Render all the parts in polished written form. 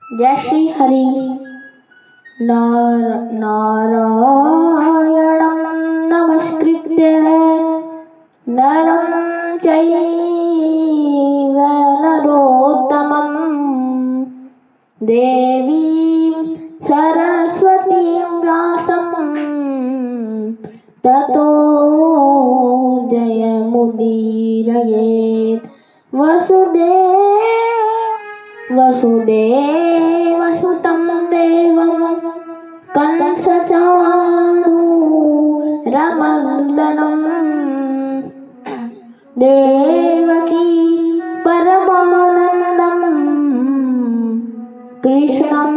जय श्री हरि। नारायणं नमस्कृत्य नरं चैव नरोत्तमं देवीं सरस्वतीं व्यासं ततो जयमुदीरयेत्। वसुदेवसुतं देवं कंसचाणूरमर्दनं देवकी परमानन्दं कृष्णं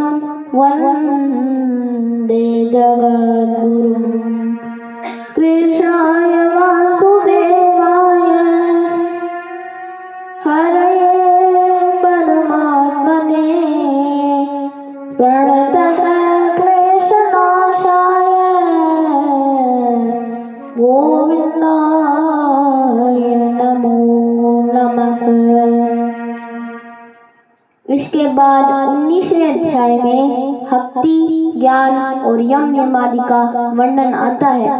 वन्दे जगद्गुरुं। कृष्णाय वासुदेवाय हरये परमात्मने प्रणतः क्लेशनाशाय गोविन्दाय नमो नमः। इसके बाद 19वें अध्याय में भक्ति, ज्ञान और यम नियमादि का वर्णन आता है।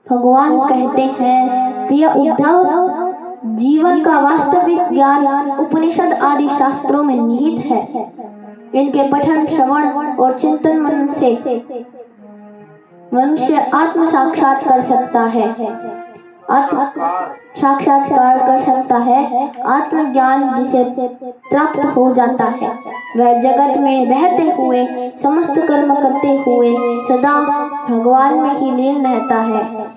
भगवान कहते हैं, प्रिय उद्धव, जीवन का वास्तविक ज्ञान उपनिषद आदि शास्त्रों में निहित है। इनके पठन, श्रवण और चिंतन मन से मनुष्य आत्म साक्षात कर सकता है, आत्म साक्षात्कार कर सकता है। आत्मज्ञान जिसे प्राप्त हो जाता है वह जगत में रहते हुए, समस्त कर्म करते हुए सदा भगवान में ही लीन रहता है।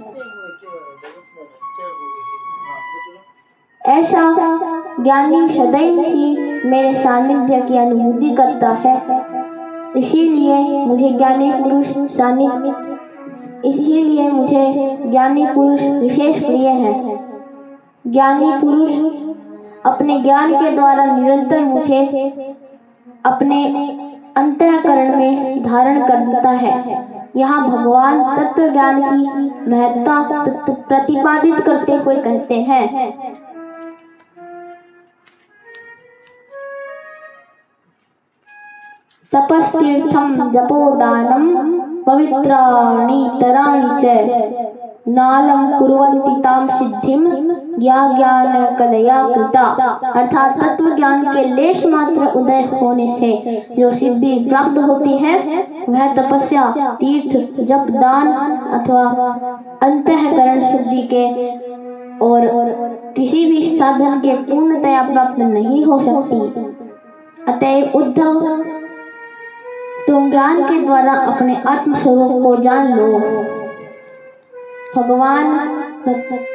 ऐसा ज्ञानी सदैव ही मेरे सानिध्य की अनुभूति करता है। इसीलिए मुझे ज्ञानी पुरुष विशेष प्रिय हैं। ज्ञानी पुरुष अपने ज्ञान के द्वारा निरंतर मुझे अपने अंतःकरण में धारण करता है। यहाँ भगवान तत्व ज्ञान की महत्ता प्रतिपादित करते हुए कहते हैं, तपस्तीर्थम जपोदानम पवित्राणि तराणि च नालम कुर्वन्ति ताम सिद्धिम ज्ञान कलया कृता। अर्थात तत्व ज्ञान के लेश मात्र उदय होने से जो सिद्धि प्राप्त होती है वह तपस्या, तीर्थ, जप, दान अथवा अंतःकरण शुद्धि के और किसी भी साधन के पूर्णतया प्राप्त नहीं हो सकती। अतएव उद्धव, तुम ज्ञान के द्वारा अपने आत्म स्वरूप को जान लो। भगवान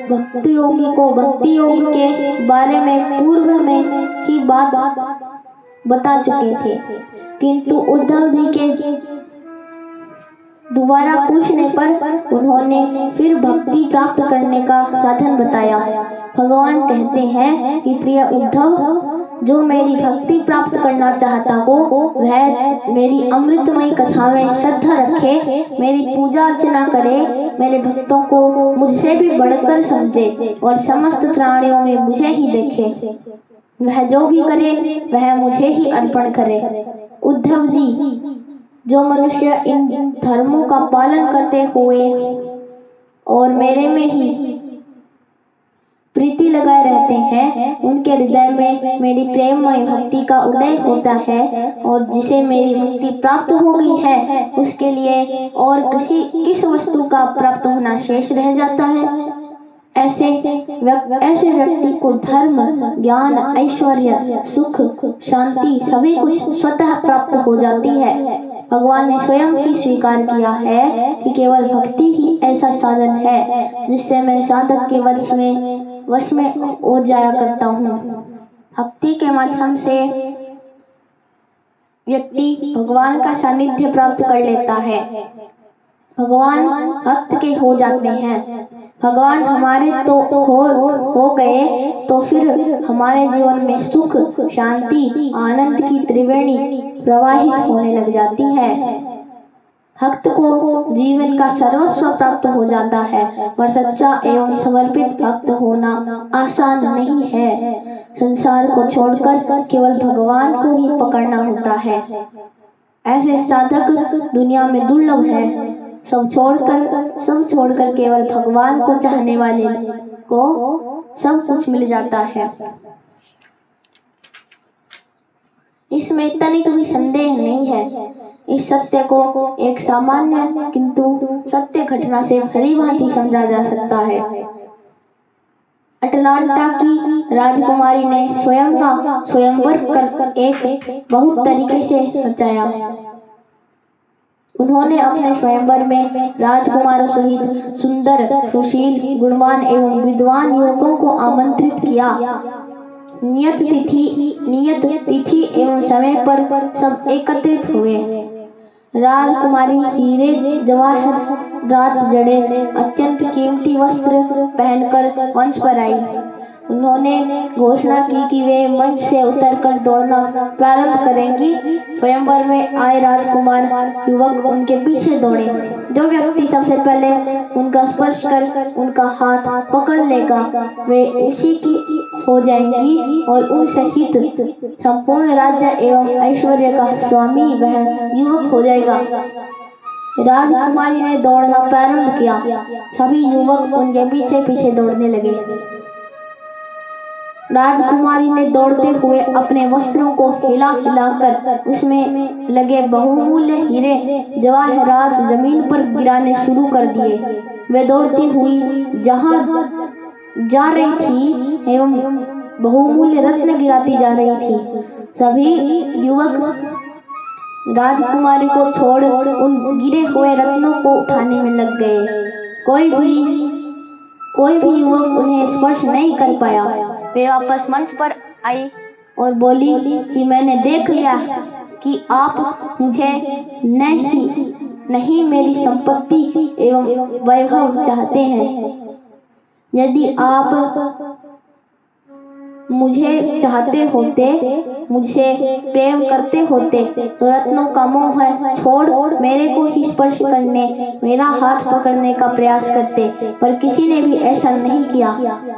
भक्ति योगी को भक्ति योग के बारे में पूर्व में ही बात बता चुके थे, किंतु उद्धव जी के दोबारा पूछने पर उन्होंने फिर भक्ति प्राप्त करने का साधन बताया। भगवान कहते हैं कि प्रिय उद्धव, जो मेरी भक्ति प्राप्त करना चाहता हो वह मेरी अमृतमयी कथा में श्रद्धा रखे, मेरी पूजा अर्चना करे, मेरे भक्तों को मुझसे भी बढ़कर समझे और समस्त प्राणियों में मुझे ही देखे। वह जो भी करे वह मुझे ही अर्पण करे। उद्धव जी, जो मनुष्य इन धर्मों का पालन करते हुए और मेरे में ही प्रीति लगाए रहते हैं, उनके हृदय में मेरी प्रेममय भक्ति का उदय होता है और जिसे मेरी भक्ति प्राप्त हो गई है उसके लिए और किस वस्तु का प्राप्त होना शेष रह जाता है। ऐसे व्यक्ति को धर्म, ज्ञान, ऐश्वर्य, सुख, शांति सभी कुछ स्वतः प्राप्त हो जाती है। भगवान ने स्वयं ही स्वीकार किया है कि केवल भक्ति ही ऐसा साधन है जिससे मैं साधक के वश में हो जाया करता हूँ। भक्ति के माध्यम से व्यक्ति भगवान का सानिध्य प्राप्त कर लेता है। भगवान भक्त के हो जाते हैं। भगवान हमारे तो हो गए तो फिर हमारे जीवन में सुख, शांति, आनंद की त्रिवेणी प्रवाहित होने लग जाती है। भक्त को जीवन का सर्वस्व प्राप्त हो जाता है, पर सच्चा एवं समर्पित भक्त होना आसान नहीं है। संसार को छोड़कर केवल भगवान को ही पकड़ना होता है। ऐसे साधक दुनिया में दुर्लभ है। सब छोड़कर केवल भगवान को चाहने वाले को सब कुछ मिल जाता है। इसमें तनिक भी संदेह नहीं है। इस सत्य को एक सामान्य किंतु सत्य घटना से भली भांति समझा जा सकता है। अटलांटा की राजकुमारी ने स्वयं का स्वयंवर कर एक बहुत तरीके से सजाया। उन्होंने अपने स्वयंवर में राजकुमारों सहित सुंदर, सुशील, गुणवान एवं विद्वान युवकों को आमंत्रित किया। नियत तिथि एवं समय पर सब एकत्रित हुए। राजकुमारी हीरे जवाहरात जड़े अत्यंत कीमती वस्त्र पहनकर मंच पर आई। उन्होंने घोषणा की कि वे मंच से उतरकर दौड़ना प्रारंभ करेंगी। स्वयंवर में आए राजकुमार युवक उनके पीछे दौड़े। जो व्यक्ति सबसे पहले उनका स्पर्श कर उनका हाथ पकड़ लेगा वे उसी की हो जाएंगी और उन सहित संपूर्ण राज्य एवं ऐश्वर्य का स्वामी वह युवक हो जाएगा। राजकुमारी ने दौड़ना प्रारंभ किया। सभी युवक उनके पीछे पीछे दौड़ने लगे। राजकुमारी ने दौड़ते हुए अपने वस्त्रों को हिलाकर उसमें लगे बहुमूल्य हीरे जवाहरात जमीन पर गिराने शुरू कर दिए। वे दौड़ती हुई जहां जा रही थी एवं बहुमूल्य रत्न गिराती जा रही थी। सभी युवक राजकुमारी को छोड़ उन गिरे हुए रत्नों को उठाने में लग गए। कोई भी युवक उन्हें स्पर्श नहीं कर पाया। वे वापस मंच पर आई और बोली कि मैंने देख लिया कि आप मुझे नहीं मेरी संपत्ति एवं वैभव चाहते हैं। यदि आप मुझे चाहते होते, मुझसे प्रेम करते होते तो रत्नों का मोह छोड़ मेरे को ही स्पर्श करने, मेरा हाथ पकड़ने का प्रयास करते, पर किसी ने भी ऐसा नहीं किया।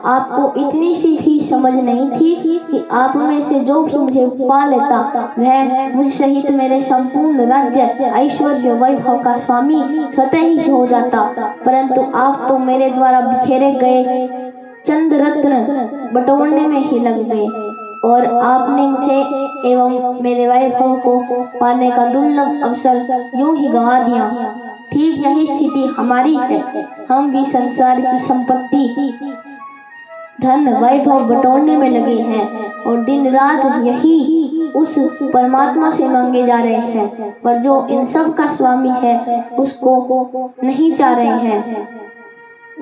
आपको इतनी सी भी समझ नहीं थी कि आप में से जो भी मुझे पा लेता वह मुझ सहित मेरे संपूर्ण राज्य, ऐश्वर्य, वैभव का स्वामी स्वतः ही हो जाता। परंतु आप तो मेरे द्वारा बिखेरे गए चंद रत्न बटोरने में ही लग गए और आपने मुझे एवं मेरे वैभव को पाने का दुर्लभ अवसर यूं ही गंवा दिया। ठीक यही स्थिति हमारी है। हम भी संसार की संपत्ति, धन, वैभव बटोरने में लगे हैं और दिन रात यही उस परमात्मा से मांगे जा रहे हैं, पर जो इन सब का स्वामी है उसको नहीं चाह रहे हैं।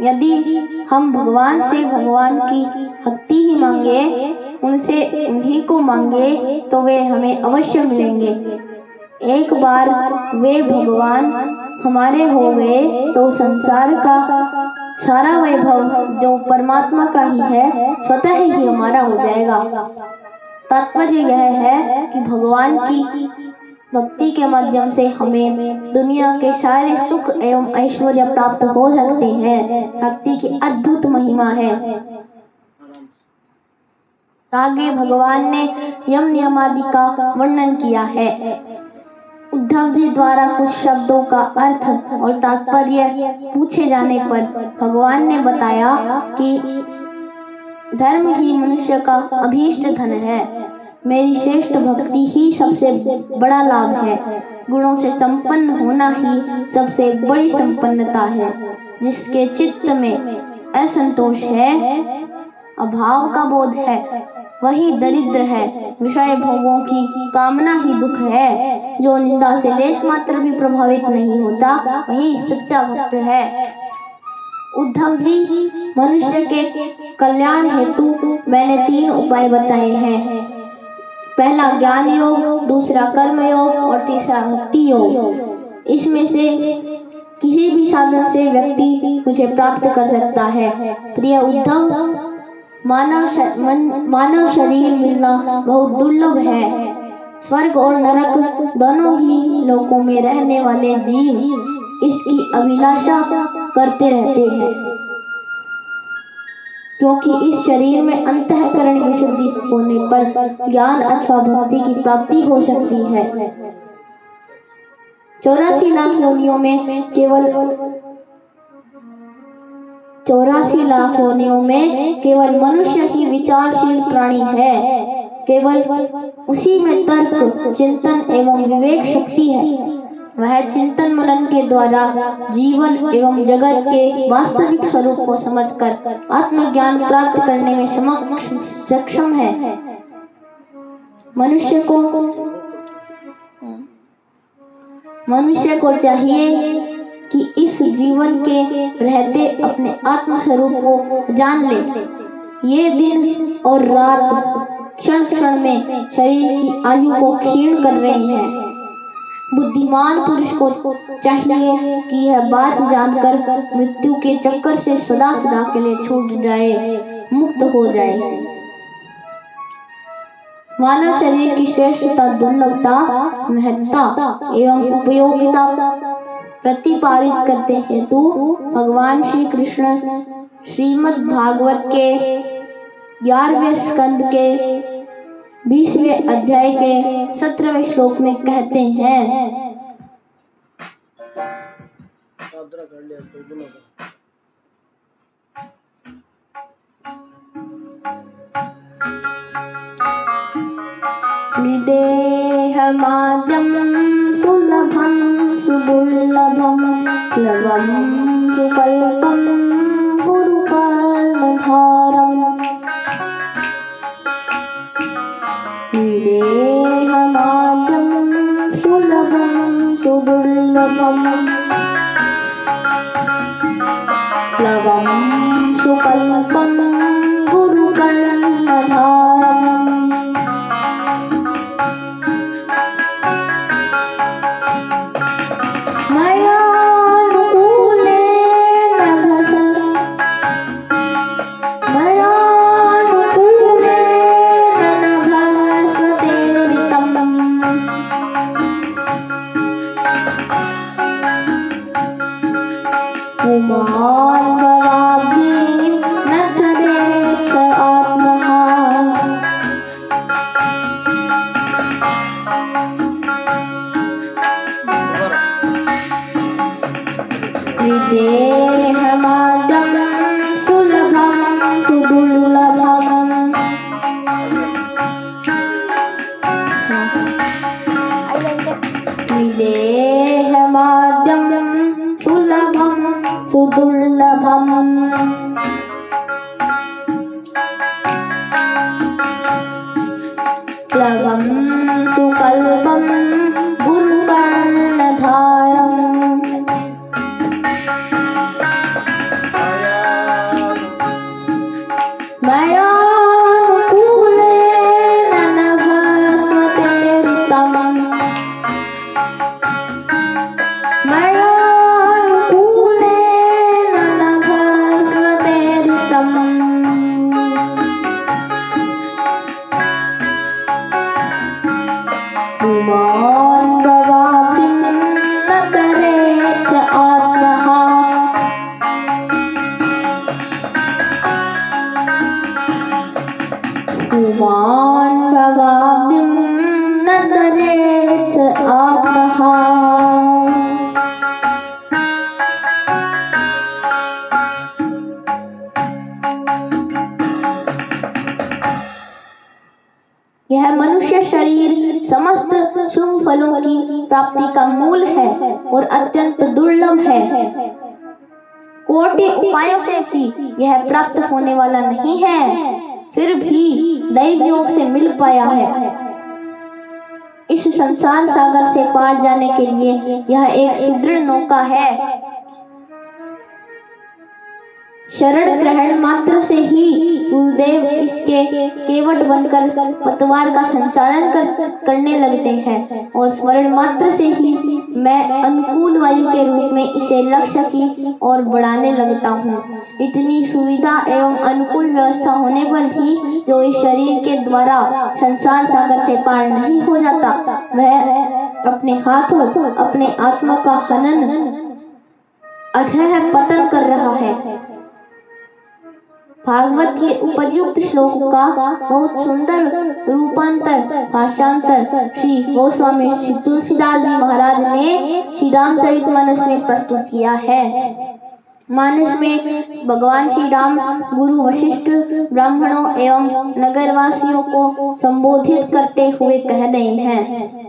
यदि हम भगवान से भगवान की भक्ति ही मांगे, उनसे उन्हीं को मांगे तो वे हमें अवश्य मिलेंगे। एक बार वे भगवान हमारे हो गए तो संसार का सारा वैभव जो परमात्मा का ही है स्वतः ही हमारा हो जाएगा। तात्पर्य यह है कि भगवान की भक्ति के माध्यम से हमें दुनिया के सारे सुख एवं ऐश्वर्य प्राप्त हो सकते हैं। भक्ति की अद्भुत महिमा है। आगे भगवान ने यम नियमादि का वर्णन किया है। उद्धव जी द्वारा कुछ शब्दों का अर्थ और तात्पर्य पूछे जाने पर भगवान ने बताया कि धर्म ही मनुष्य का अभीष्ट धन है। मेरी श्रेष्ठ भक्ति ही सबसे बड़ा लाभ है। गुणों से संपन्न होना ही सबसे बड़ी संपन्नता है। जिसके चित्त में असंतोष है, अभाव का बोध है, वही दरिद्र है। विषय भोगों की कामना ही दुख है। जो निंदा से लेश मात्र भी प्रभावित नहीं होता वही सच्चा भक्त है। उद्धव जी, मनुष्य के कल्याण हेतु मैंने 3 उपाय बताए हैं। पहला ज्ञान योग, दूसरा कर्म योग और तीसरा भक्ति योग। इसमें से किसी भी साधन से व्यक्ति मुझे प्राप्त कर सकता है। प्रिय उद्धव, मानव शरीर मिलना बहुत दुर्लभ है। स्वर्ग और नरक दोनों ही लोकों में रहने वाले जीव इसकी अभिलाषा करते रहते हैं, क्योंकि इस शरीर में अंतःकरण की शुद्धि होने पर ज्ञान अथवा भक्ति की प्राप्ति हो सकती है। 84 लाख योनियों में केवल मनुष्य ही विचारशील प्राणी है। केवल उसी में तर्क, चिंतन एवं विवेक शक्ति है। वह चिंतन मनन के द्वारा जीवन एवं जगत के वास्तविक स्वरूप को समझकर आत्मज्ञान प्राप्त करने में सक्षम है। मनुष्य को चाहिए कि इस जीवन के रहते अपने आत्म स्वरूप को जान ले। ये दिन और रात क्षण क्षण में शरीर की आयु को क्षीण कर रहे हैं। बुद्धिमान पुरुष को चाहिए कि यह बात जानकर मृत्यु के चक्कर से सदा सदा के लिए छूट जाए, मुक्त हो जाए। मानव शरीर की श्रेष्ठता, दुर्लभता, महत्ता एवं उपयोगिता प्रतिपादित करते हेतु भगवान श्री कृष्ण श्रीमद् भागवत के 11वें स्कंद के 20वें अध्याय के 17वें श्लोक में कहते हैं, विदेहमाद्यं सुलभं सुदुर्लभं लवं सुकल्पं गुरुकर्णधारम्। विदेहमाद्यं सुलभं सुदुर्लभं लवं सुकल्पं गुरुकर्णधारम्। विदेहमाद्यं सुलभं सुदुर्लभं विदेहमाद्यं सुलभं सुदुर्लभं लवं सुकल्पं गुरुकर्णधारम्। मयानुकूलेन नभस्मते ऋतं मयानुकूलेन नभस्मते ऋतं पुमान् भवाब्धिं न करेत् आत्मः। पुमान् भवाब्धिं न करेत् आत्मः। यह मनुष्य शरीर समस्त शुभ फलों की प्राप्ति का मूल है और अत्यंत दुर्लभ है। कोटि उपायों से भी यह प्राप्त होने वाला नहीं है, फिर भी दैव योग से मिल पाया है। इस संसार सागर से पार जाने के लिए यह एक सुदृढ़ नौका है। शरण ग्रहण मात्र से ही गुरुदेव इसके केवट बनकर पतवार का संचालन करने लगते हैं और स्मरण मात्र से ही मैं अनुकूल वायु के रूप में इसे लक्ष्य की ओर बढ़ाने लगता हूँ। इतनी सुविधा एवं अनुकूल व्यवस्था होने पर भी जो इस शरीर के द्वारा संसार सागर से पार नहीं हो जाता, वह अपने हाथों अपने आत्मा का हनन अथः पतन कर रहा है। भागवत के उपयुक्त श्लोक का बहुत सुंदर रूपांतर भाषांतर श्री गोस्वामी श्री तुलसीदास जी महाराज ने श्रीरामचरितमानस में प्रस्तुत किया है। मानस में भगवान श्री राम गुरु वशिष्ठ ब्राह्मणों एवं नगरवासियों को संबोधित करते हुए कह रहे हैं।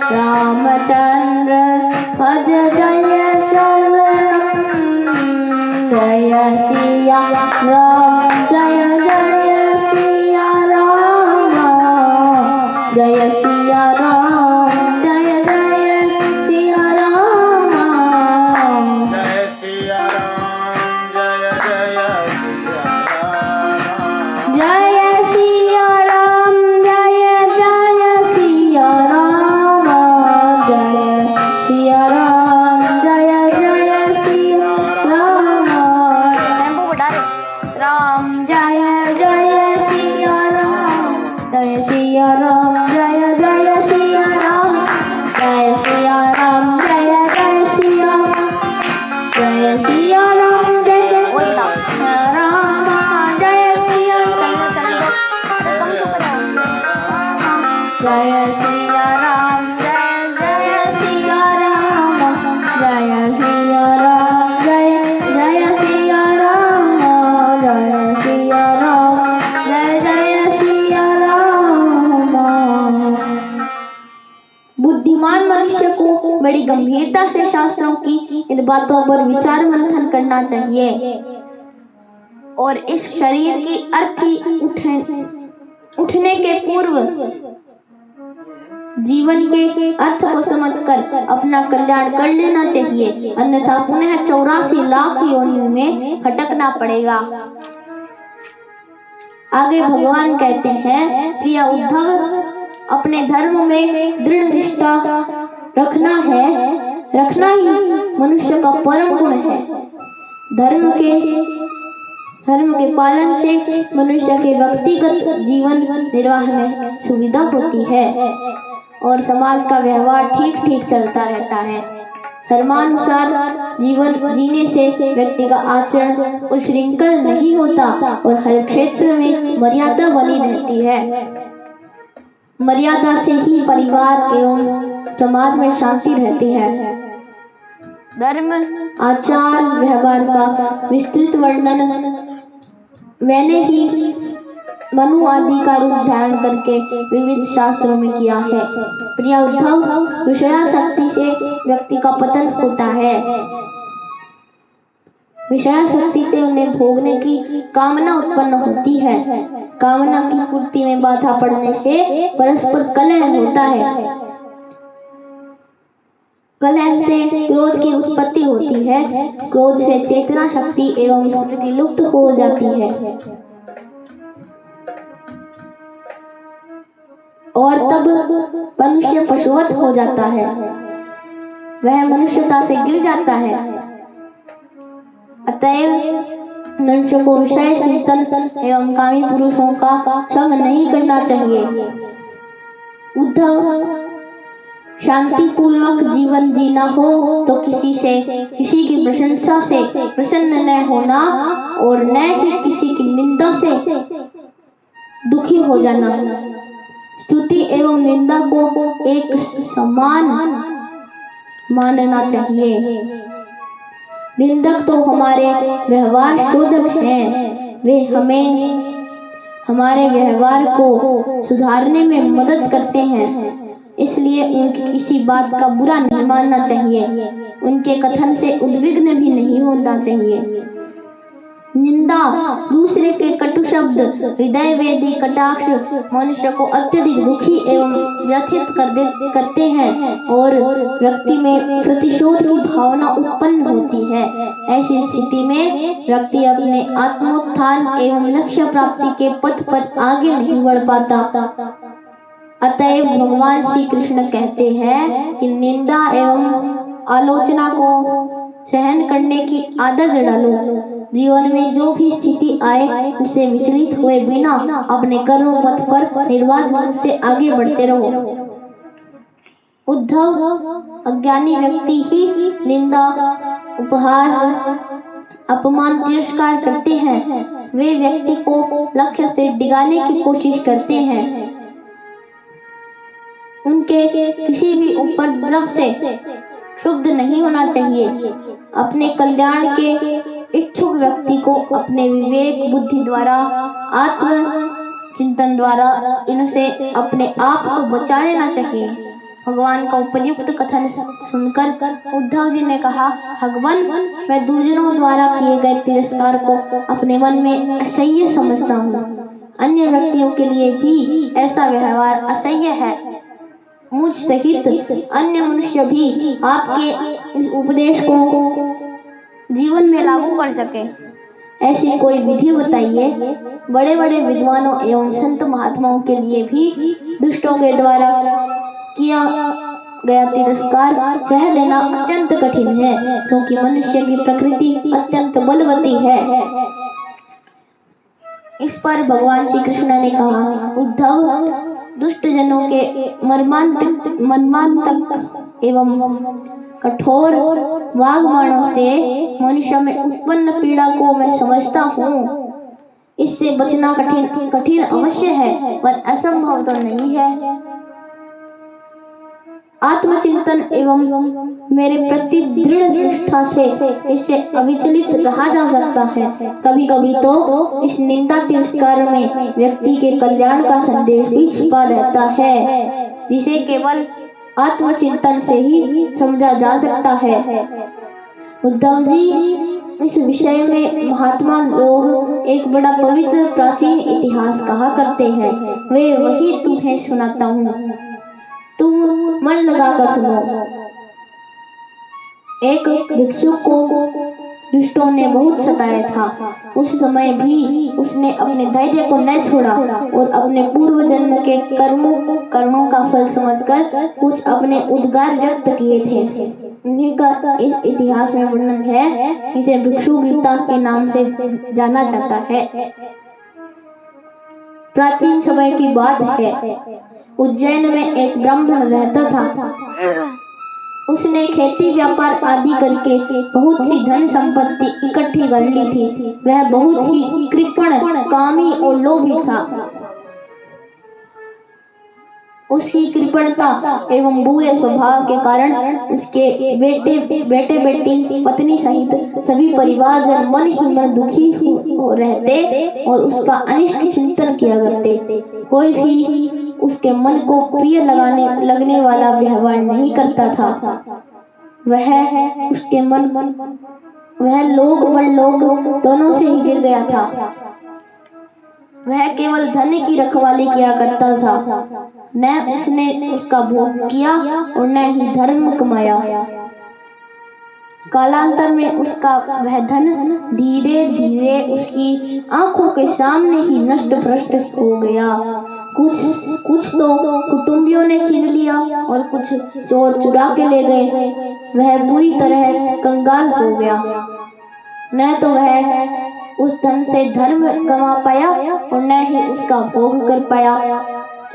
रामचंद्र भज जय शरणं जय सिया राम जय जय सिया राम जय सिया राम जय जय सिया राम जय सिया राम जय जय सिया राम जय सिया राम जय जय सिया राम जय सिया राम जय जय सिया राम टेम्पो बढ़ा रे राम जय जय सिया राम जय सिया राम जय जय सिया राम जय सिया राम जय जय सिया जय सिया राम जय राम जय सिया जय सिया राम जय जय सिया राम जय सिया राम जय जय सिया राम जय सिया राम जय जय सिया राम। बुद्धिमान मनुष्य को बड़ी गंभीरता से शास्त्रों की इन बातों पर विचार मंथन करना चाहिए और इस शरीर की अर्थी उठने के पूर्व जीवन के अर्थ को समझकर अपना कल्याण कर लेना चाहिए, अन्यथा पुनः 84 लाख योनियों में भटकना पड़ेगा। आगे भगवान कहते हैं, प्रिय उद्धव, अपने धर्म में दृढ़ निष्ठा रखना ही मनुष्य का परम गुण है। धर्म के पालन से मनुष्य के व्यक्तिगत जीवन निर्वाह में सुविधा होती है और समाज का व्यवहार ठीक चलता रहता है। धर्मानुसार जीवन जीने से व्यक्ति का आचरण उच्छृंखल नहीं होता और हर क्षेत्र में मर्यादा बनी रहती है। मर्यादा से ही परिवार एवं समाज में शांति रहती है। धर्म आचार व्यवहार का विस्तृत वर्णन मैंने ही मनु आदि का रूप धारण करके विविध शास्त्रों में किया है। प्रिय उद्धव, विषयासक्ति से व्यक्ति का पतन होता है। विषय शक्ति से उन्हें भोगने की कामना उत्पन्न होती है। कामना की पूर्ति में बाधा पड़ने से परस्पर कलह होता है। कलह से क्रोध की उत्पत्ति होती है। क्रोध से चेतना शक्ति एवं स्मृति लुप्त हो जाती है और तब मनुष्य पशुवत हो जाता है। वह मनुष्यता से गिर जाता है। अतएव मनुष्य को विषय चिंतन एवं कामी पुरुषों का संग नहीं करना चाहिए। उद्धव, शांति पूर्वक जीवन जीना हो तो किसी की प्रशंसा से प्रसन्न न होना और न ही किसी की निंदा से दुखी हो जाना। स्तुति एवं निंदा को एक समान मानना चाहिए। निंदक तो हमारे व्यवहार शोधक हैं। वे हमें हमारे व्यवहार को सुधारने में मदद करते हैं। इसलिए उनकी किसी बात का बुरा नहीं मानना चाहिए। उनके कथन से उद्विग्न भी नहीं होना चाहिए। निंदा, दूसरे के कटु शब्द, हृदय वेदी कटाक्ष मनुष्य को अत्यधिक दुखी एवं व्यथित करते हैं और व्यक्ति में प्रतिशोध की भावना उत्पन्न होती है। ऐसी स्थिति में व्यक्ति अपने आत्मोत्थान एवं लक्ष्य प्राप्ति के पथ पर आगे नहीं बढ़ पाता। अतएव भगवान श्री कृष्ण कहते हैं कि निंदा एवं आलोचना को सहन करने की आदत डालो। जीवन में जो भी स्थिति आए उसे विचलित हुए बिना अपने कर्म पथ पर निर्वाध रूप से आगे बढ़ते रहो। उद्धव, अज्ञानी व्यक्ति ही निंदा, उपहास, अपमान, तिरस्कार करते हैं। वे व्यक्ति को लक्ष्य से डिगाने की कोशिश करते हैं। उनके किसी भी उपद्रव से क्षुब्ध नहीं होना चाहिए। अपने कल्याण के इच्छुक व्यक्ति को अपने विवेक बुद्धि द्वारा, आत्म चिंतन द्वारा इनसे अपने आप को बचा लेना चाहिए। भगवान का उपयुक्त कथन सुनकर उद्धव जी ने कहा, भगवान, मैं दुर्जनों द्वारा किए गए तिरस्कार को अपने मन में असह्य समझता हूँ। अन्य व्यक्तियों के लिए भी ऐसा व्यवहार असह्य है। मुझ सहित अन्य मनुष्य भी आपके इस उपदेश को जीवन में लागू कर सके, ऐसी कोई विधि बताइए। बड़े बड़े विद्वानों एवं संत महात्माओं के लिए भी दुष्टों के द्वारा किया गया तिरस्कार सह लेना अत्यंत कठिन है, क्योंकि मनुष्य की प्रकृति अत्यंत बलवती है। इस पर भगवान श्री कृष्ण ने कहा, उद्धव, दुष्ट जनों के मर्मांतक एवं कठोर वाग्बाणों से मनुष्य में उत्पन्न पीड़ा को मैं समझता हूँ। इससे बचना कठिन अवश्य है, पर असंभव तो नहीं है। आत्मचिंतन एवं मेरे प्रति दृढ़ निष्ठा से इससे अविचलित रहा जा सकता है। कभी कभी तो इस निंदा तिरस्कार में व्यक्ति के कल्याण का संदेश भी छिपा रहता है, जिसे केवल आत्मचिंतन से ही समझा जा सकता है। उद्धव जी, इस विषय में महात्मा लोग एक बड़ा पवित्र प्राचीन इतिहास कहा करते हैं। वे वही तुम्हें सुनाता हूँ, तुम मन लगाकर सुनो। एक भिक्षु को दुष्टों ने बहुत सताया था। उस समय भी उसने अपने धैर्य को न छोड़ा और अपने पूर्व जन्म के कर्मों का फल समझकर कुछ अपने उद्गार व्यक्त किए थे। उन्हीं का इस इतिहास में वर्णन है। इसे भिक्षु गीता के नाम से जाना जाता है। प्राचीन समय की बात है। उज्जैन में एक ब्राह्मण रहता था। उसने खेती व्यापार आदि करके बहुत सी धन संपत्ति इकट्ठी कर ली थी। वह बहुत ही कृपण, कामी और लोभी था। उसकी कृपणता एवं बुरे स्वभाव के कारण उसके बेटे बेटी पत्नी सहित सभी परिवारजन मन ही मन दुखी हो रहते और उसका अनिष्ट चिंतन किया करते। कोई भी उसके मन को प्रिय लगने वाला व्यवहार नहीं करता था। वह लोक परलोक दोनों से ही गिर गया था। वह केवल धन की रखवाली किया करता था, न उसने उसका भोग किया और न ही धर्म कमाया। कालांतर में उसका वह धन धीरे धीरे उसकी आंखों के सामने ही नष्ट भ्रष्ट हो गया। कुछ तो कुटुंबियों ने छीन लिया और कुछ चोर चुरा के ले गए। वह बुरी तरह कंगाल हो गया। न तो वह उस धन से धर्म कमा पाया और न ही उसका भोग कर पाया।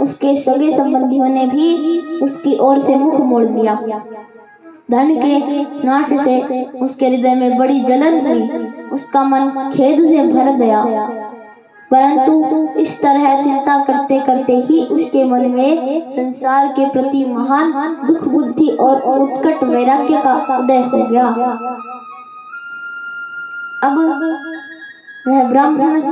उसके सगे संबंधियों ने भी उसकी ओर से मुख मोड़ लिया। धन के नाश से उसके हृदय में बड़ी जलन हुई। उसका मन खेद से भर गया। परंतु इस तरह चिंता करते करते ही उसके मन में संसार के प्रति महान दुख बुद्धि और उत्कट वैराग्य का उदय हो गया। अब वह ब्राह्मण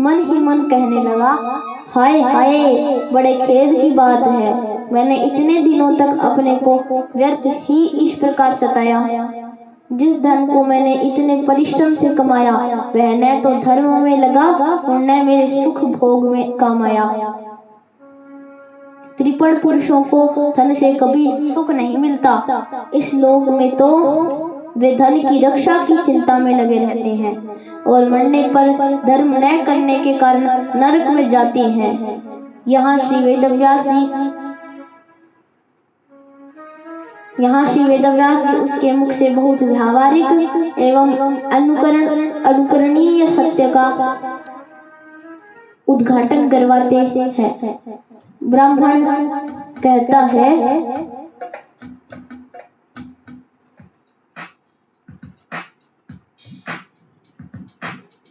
मन ही मन कहने लगा, हाय हाय, बड़े खेद की बात है। मैंने इतने दिनों तक अपने को व्यर्थ ही इस प्रकार सताया। जिस धन को मैंने इतने परिश्रम से कमाया वह न तो धर्म में लगा और न मेरे सुख भोग में काम आया। कृपण पुरुषों को धन से कभी सुख नहीं मिलता। इस लोक में तो वे धन की रक्षा की चिंता में लगे रहते हैं और मरने पर धर्म न करने के कारण नरक में जाते हैं। यहाँ श्री वेदव्यास जी उसके मुख से बहुत व्यावहारिक एवं अनुकरणीय सत्य का उद्घाटन करवाते हैं। ब्राह्मण कहता है,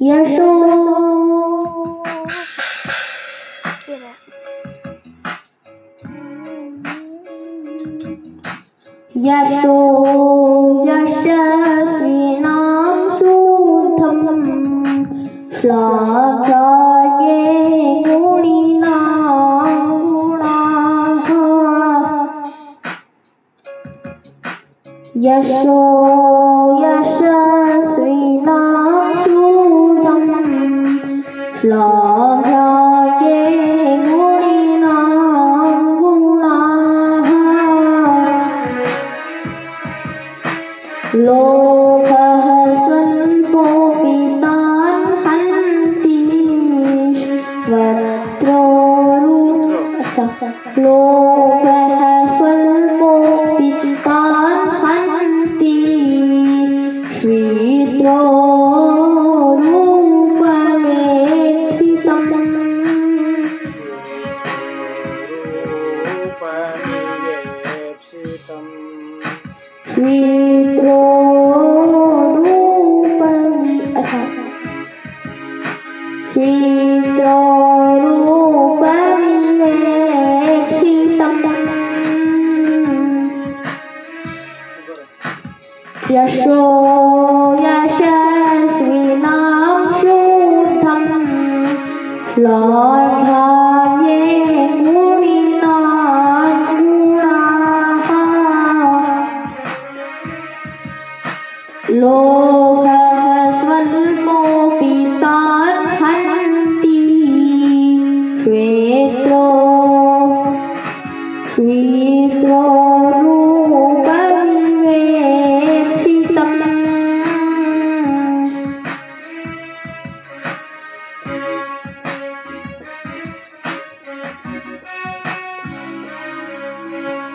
यशो यशस्विनां शुद्धं श्लाघ्ये गुणिनां गुणाः। यशो यशस्विनां शुद्धं श्लाघ्ये गुणिनां गुणाः। लोभः स्वल्पोऽपि तान् हन्ति लोभः स्वल्पोऽपि तान् हन्ति श्रीद्रो रूपमेक्षितम्। श्रीद्रो रूपमेक्षितम्। यशो यशस्विनां शुद्धं श्लाघ्ये गुणिनां गुणाः। लोभः स्वल्पोऽपि तान् हन्ति श्वेत्रो रूपमेक्षितम्।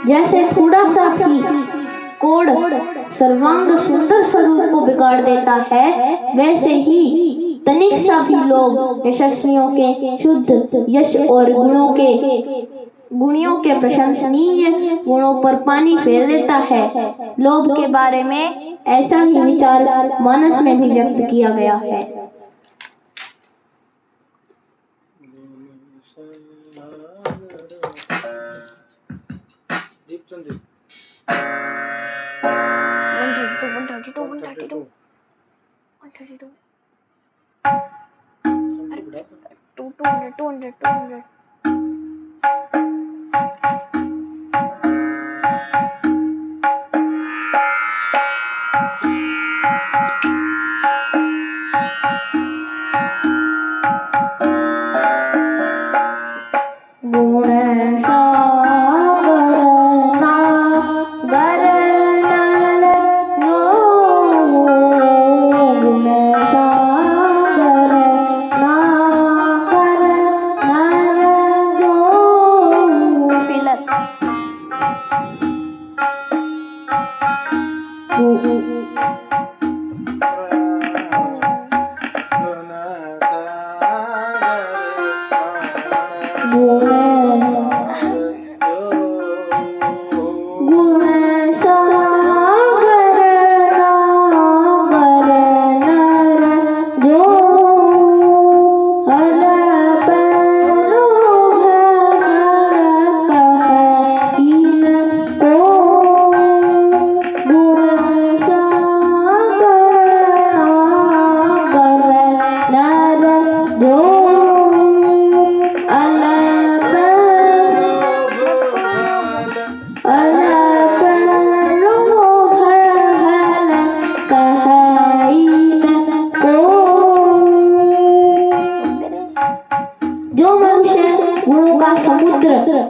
जैसे थोड़ा सा ही कोढ़ सर्वांग सुंदर स्वरूप को बिगाड़ देता है, वैसे ही तनिक सा भी लोभ यशस्वियों के शुद्ध यश और गुणियों के प्रशंसनीय गुणों पर पानी फेर देता है। लोभ के बारे में ऐसा ही विचार मानस में भी व्यक्त किया गया है। Sandeep. 132 200 200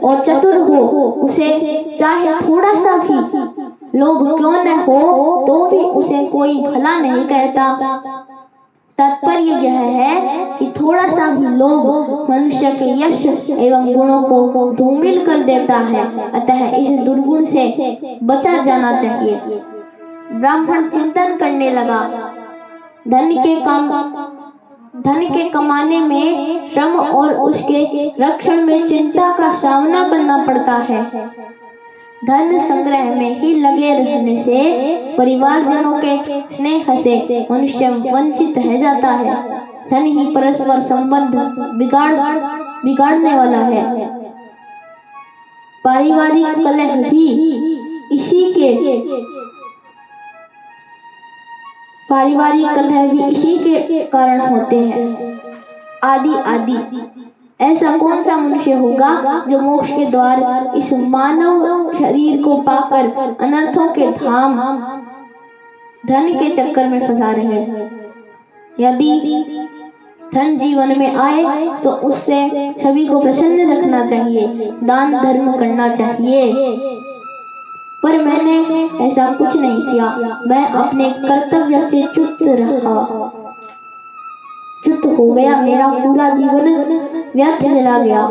और चतुर हो, उसे चाहे थोड़ा सा भी लोभ क्यों न हो तो भी उसे कोई भला नहीं कहता। तात्पर्य यह है कि थोड़ा सा भी लोभ मनुष्य के यश एवं गुणों को धूमिल कर देता है, अतः इस दुर्गुण से बचा जाना चाहिए। ब्राह्मण चिंतन करने लगा। धन के कमाने में श्रम और उसके रक्षण में चिंता का सामना करना पड़ता है। धन संग्रह में ही लगे रहने से परिवारजनों के स्नेह से मनुष्य वंचित रह जाता है। धन ही परस्पर संबंध बिगाड़ने वाला है। पारिवारिक कलह भी इसी के कारण होते हैं। आदि ऐसा कौन सा मनुष्य होगा जो मोक्ष के द्वार इस मानव शरीर को पाकर अनर्थों के धाम धन के चक्कर में फंसा रहे। यदि धन जीवन में आए तो उससे सभी को प्रसन्न रखना चाहिए, दान धर्म करना चाहिए। पर मैंने ऐसा कुछ नहीं किया। मैं अपने कर्तव्य से च्युत हो गया। मेरा पूरा जीवन व्यर्थ चला गया।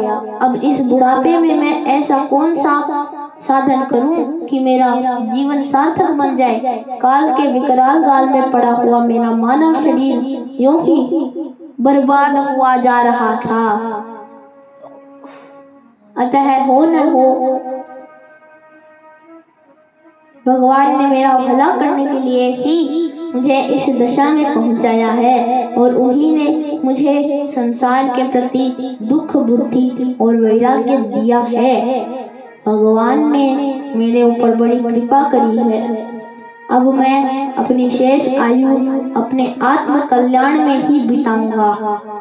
अब इस बुढ़ापे में मैं ऐसा कौन सा साधन करूं कि मेरा जीवन सार्थक बन जाए। काल के विकराल काल में पड़ा हुआ मेरा मानव शरीर यूं ही बर्बाद हुआ जा रहा था। अतः हो न हो भगवान ने मेरा भला करने के लिए ही मुझे इस दशा में पहुंचाया है और उन्हीं ने मुझे संसार के प्रति दुख बुद्धि और वैराग्य दिया है। भगवान ने मेरे ऊपर बड़ी कृपा करी है। अब मैं अपनी शेष आयु अपने आत्म कल्याण में ही बिताऊंगा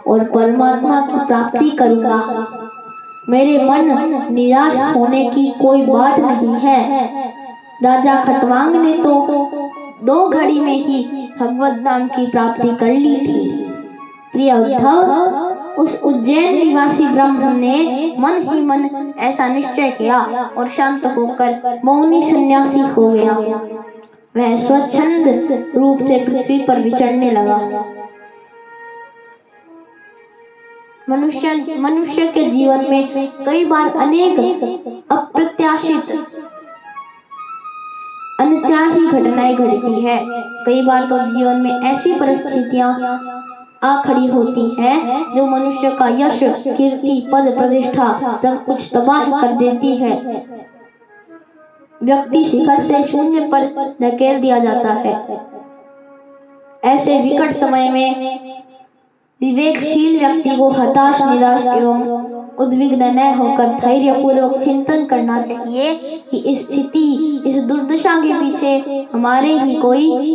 और परमात्मा की प्राप्ति करूंगा। मेरे मन निराश होने की कोई बात नहीं है। राजा खटवांग ने तो 2 घड़ी में ही भगवत नाम की प्राप्ति कर ली थी। प्रिय उद्धव, उस उज्जैन निवासी ब्राह्मण ने मन ही मन ऐसा निश्चय किया और शांत होकर मौनी सन्यासी हो गया। वह स्वच्छंद रूप से पृथ्वी पर विचरने लगा। मनुष्य के जीवन में कई बार अनेक अप्रत्याशित अनचाही घटनाएं घटती है। कई बार तो जीवन में ऐसी परिस्थितियां आ खड़ी होती हैं जो मनुष्य का यश, कीर्ति, पद, प्रतिष्ठा सब कुछ तबाह कर देती है। व्यक्ति शिखर से शून्य पर धकेल दिया जाता है। ऐसे विकट समय में विवेकशील व्यक्ति को हताश, निराश एवं उद्विग्न न होकर धैर्य पूर्वक चिंतन करना चाहिए कि इस स्थिति, इस दुर्दशा के पीछे हमारे ही कोई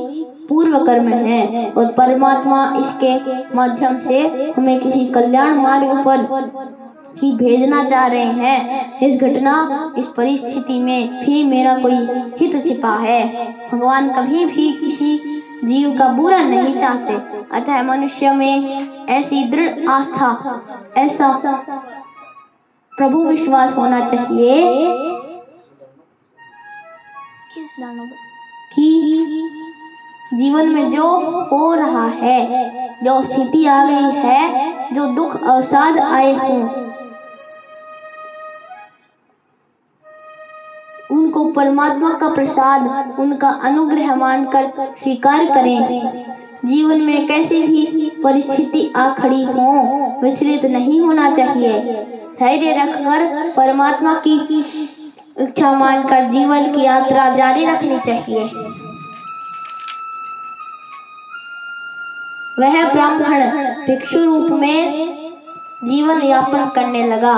पूर्व कर्म है और परमात्मा इसके माध्यम से हमें किसी कल्याण मार्ग पर ही भेजना चाह रहे हैं। इस घटना, इस परिस्थिति में भी मेरा कोई हित छिपा है। भगवान कभी भी किसी जीव का बुरा नहीं चाहते। अतः मनुष्य में ऐसी दृढ़ आस्था, ऐसा प्रभु विश्वास होना चाहिए कि जीवन में जो हो रहा है, जो स्थिति आ गई है, जो दुख अवसाद आए हों, उनको परमात्मा का प्रसाद, उनका अनुग्रह मानकर स्वीकार करें। जीवन में कैसी भी परिस्थिति आ खड़ी हो, विचलित नहीं होना चाहिए। धैर्य रखकर परमात्मा की इच्छा मानकर जीवन की यात्रा जारी रखनी चाहिए। वह ब्राह्मण भिक्षु रूप में जीवन यापन करने लगा।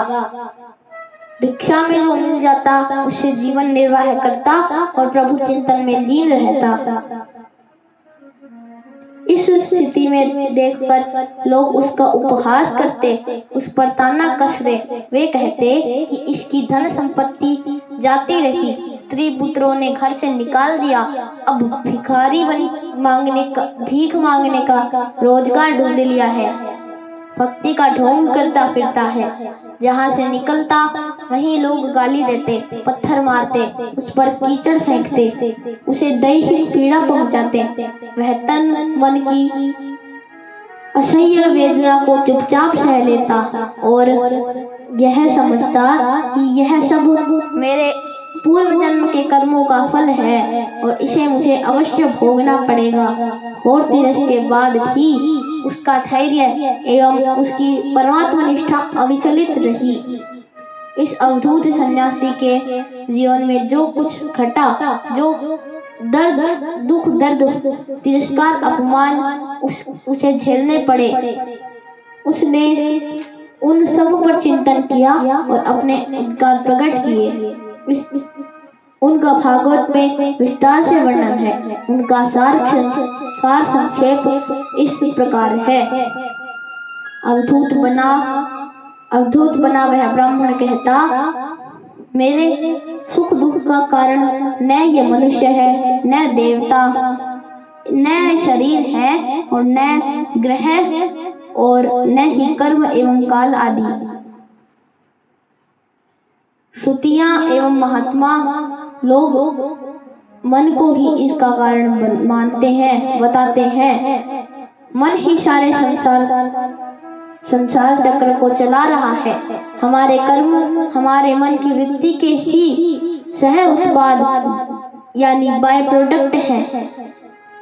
भिक्षा में जो मिल जाता उससे जीवन निर्वाह करता और प्रभु चिंतन में लीन रहता। इस स्थिति में देखकर लोग उसका उपहास करते, उस पर ताना कसते। वे कहते कि इसकी धन संपत्ति जाती रही, स्त्री पुत्रों ने घर से निकाल दिया, अब भिखारी भीख मांगने का रोजगार ढूंढ लिया है। भक्ति का ढोंग करता फिरता है, जहाँ से निकलता वहीं लोग गाली देते, पत्थर मारते, उस पर कीचड़ फेंकते, उसे दैहिक पीड़ा पहुंचाते। वह तन मन की असह्य वेदना को चुपचाप सह लेता और यह समझता कि यह सब मेरे पूर्व जन्म के कर्मों का फल है और इसे मुझे अवश्य भोगना पड़ेगा। और तिरस के बाद भी उसका धैर्य एवं उसकी परमात्मा निष्ठा अविचलित रही। इस अवधूत सन्यासी के जीवन में जो कुछ घटा, जो दर्द, दुख, दर्द, तिरस्कार, अपमान उसे झेलने पड़े, उसने उन सब पर चिंतन किया और अपने उद्गार प्रकट किए। उनका भागवत में विस्तार से वर्णन है। उनका सार संक्षेप इस प्रकार है। अवधूत बना वह ब्राह्मण कहता, मेरे सुख दुख का कारण न ये मनुष्य है, न देवता, न शरीर है और न ग्रह और न ही कर्म एवं काल आदि। श्रुतियां एवं महात्मा लोग मन को ही इसका कारण मानते हैं, बताते हैं। मन ही सारे संसार चक्र को चला रहा है। हमारे कर्म हमारे मन की वृत्ति के ही सह उत्पाद यानी बाय प्रोडक्ट है।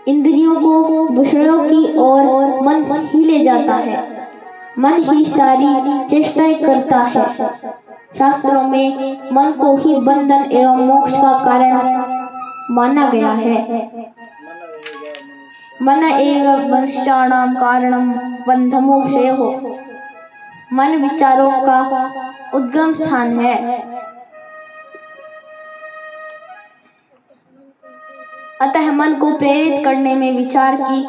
इंद्रियों को विषयों की ओर मन ही ले जाता है, मन ही सारी चेष्टाएं करता है। शास्त्रों में मन को ही बंधन एवं मोक्ष का कारण माना गया है। मन एवं मनुष्याणाम कारणम बंध मोक्षयोः। मन विचारों का उद्गम स्थान है। अतः मन को प्रेरित करने में विचार की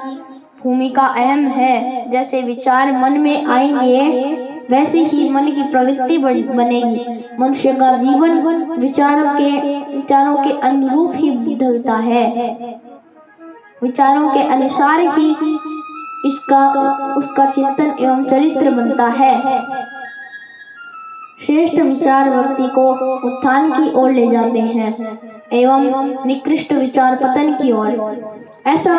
भूमिका अहम है। जैसे विचार मन में आएंगे वैसे ही मन की प्रवृत्ति बनेगी। मनुष्य का जीवन विचारों के अनुरूप ही ढलता है। विचारों के अनुसार ही उसका चिंतन एवं चरित्र बनता है। श्रेष्ठ विचार व्यक्ति को उत्थान की ओर ले जाते हैं एवं निकृष्ट विचार पतन की ओर। ऐसा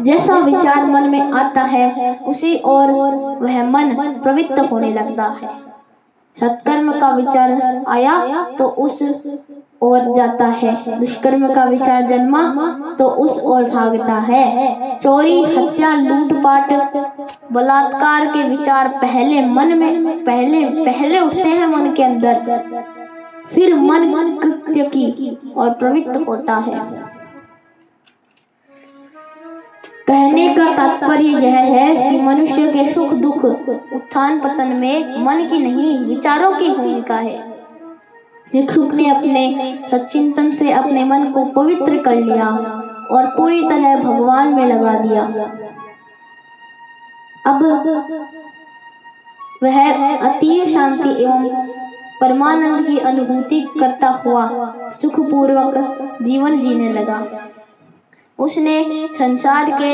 जैसा विचार मन में आता है उसी ओर वह मन प्रवृत्त होने लगता है। सत्कर्म का विचार आया तो उस ओर जाता है, दुष्कर्म का विचार जन्मा तो उस ओर भागता है। चोरी, हत्या, लूटपाट, बलात्कार के विचार पहले मन में पहले उठते हैं मन के अंदर, फिर मन कृत्य की और प्रवृत्त होता है। कहने का तात्पर्य यह है कि मनुष्य के सुख दुख उत्थान पतन में मन की नहीं विचारों की भूमिका है। भिक्षुक ने अपने सच्चिंतन से अपने मन को पवित्र कर लिया और पूरी तरह भगवान में लगा दिया। अब वह अतीव शांति एवं परमानंद की अनुभूति करता हुआ सुखपूर्वक जीवन जीने लगा। उसने संसार के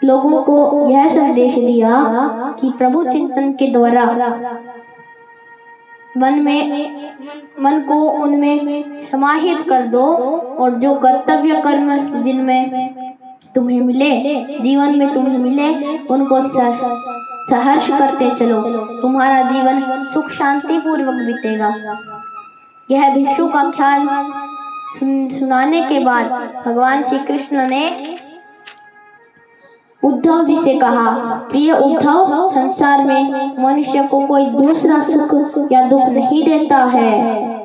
लोगों को यह संदेश दिया कि प्रभु चिंतन के द्वारा मन को उनमें समाहित कर दो और जो कर्तव्य कर्म जिनमें तुम्हें मिले, जीवन में तुम्हें मिले, उनको सहर्ष करते चलो। तुम्हारा जीवन सुख शांति पूर्वक बीतेगा। यह भिक्षु का ख्याल सुनाने के बाद भगवान श्री कृष्ण ने उद्धव जी से कहा, प्रिय उद्धव, संसार में मनुष्य को कोई दूसरा सुख या दुख नहीं देता है।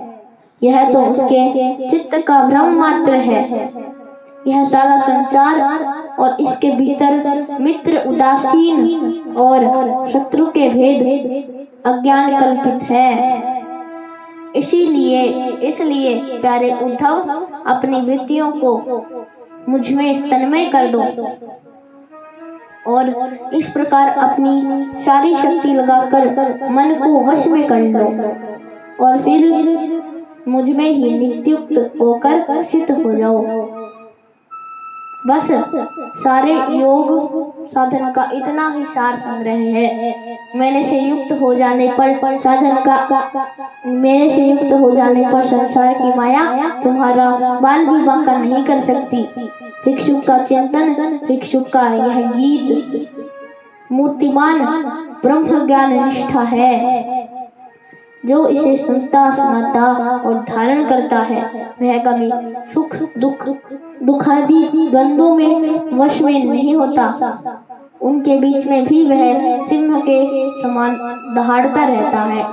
यह तो उसके चित्त का भ्रम मात्र है। यह सारा संसार और इसके भीतर मित्र उदासीन और शत्रु के भेद अज्ञान कल्पित है। इसलिए प्यारे उद्धव, अपनी वृत्तियों को मुझ में तन्मय कर दो और इस प्रकार अपनी सारी शक्ति लगाकर मन को वश में कर लो और फिर मुझ में ही नित्युक्त होकर सिद्ध हो जाओ। बस सारे योग साधन का इतना ही सार संग्रह है। मेरे से युक्त हो जाने पर संसार की माया तुम्हारा बाल भी बांका नहीं कर सकती। भिक्षुक का चिंतन, भिक्षुक का यह गीत मूर्तिमान ब्रह्म ज्ञान निष्ठा है। जो इसे सुनता, सुनाता और धारण करता है, वह कभी सुख दुखादि द्वंद्वों में वश में नहीं होता। उनके बीच में भी वह सिंह के समान दहाड़ता रहता है।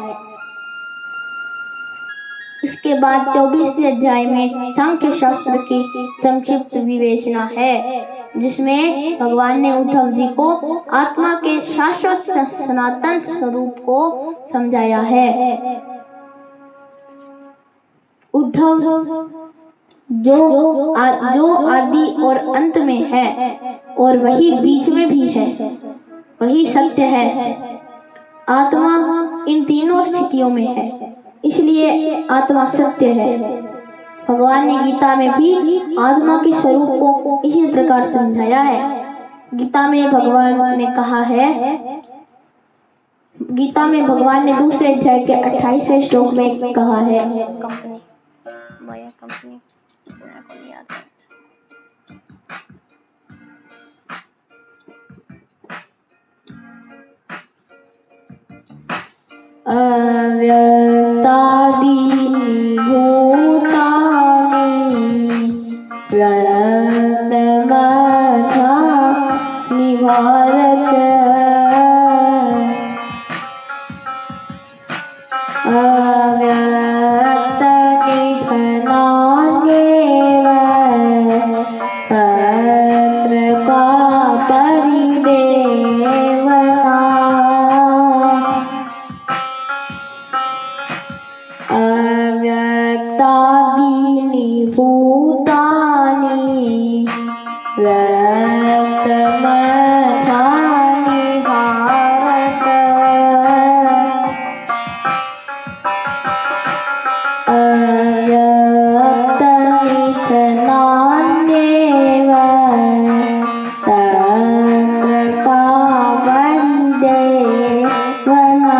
इसके बाद 24वें अध्याय में सांख्य शास्त्र की संक्षिप्त विवेचना है, जिसमें भगवान ने उद्धव जी को आत्मा के शाश्वत सनातन स्वरूप को समझाया है। उद्धव जो आदि और अंत में है और वही बीच में भी है, वही सत्य है। आत्मा इन तीनों स्थितियों में है, इसलिए आत्मा सत्य है। भगवान ने गीता में भी आत्मा के स्वरूप को इसी प्रकार समझाया है। गीता में भगवान ने दूसरे अध्याय के 28वें श्लोक में कहा है, अव्यक्तादीनि भूतानि व्यक्तमथानि भारत। अव्यक्तनिधनान्येव तत्र का परिदेवना। अव्यक्तादीनि भूतानि व्यक्तमथानि भारत। अव्यक्तनिधनान्येव तत्र का परिदेवना।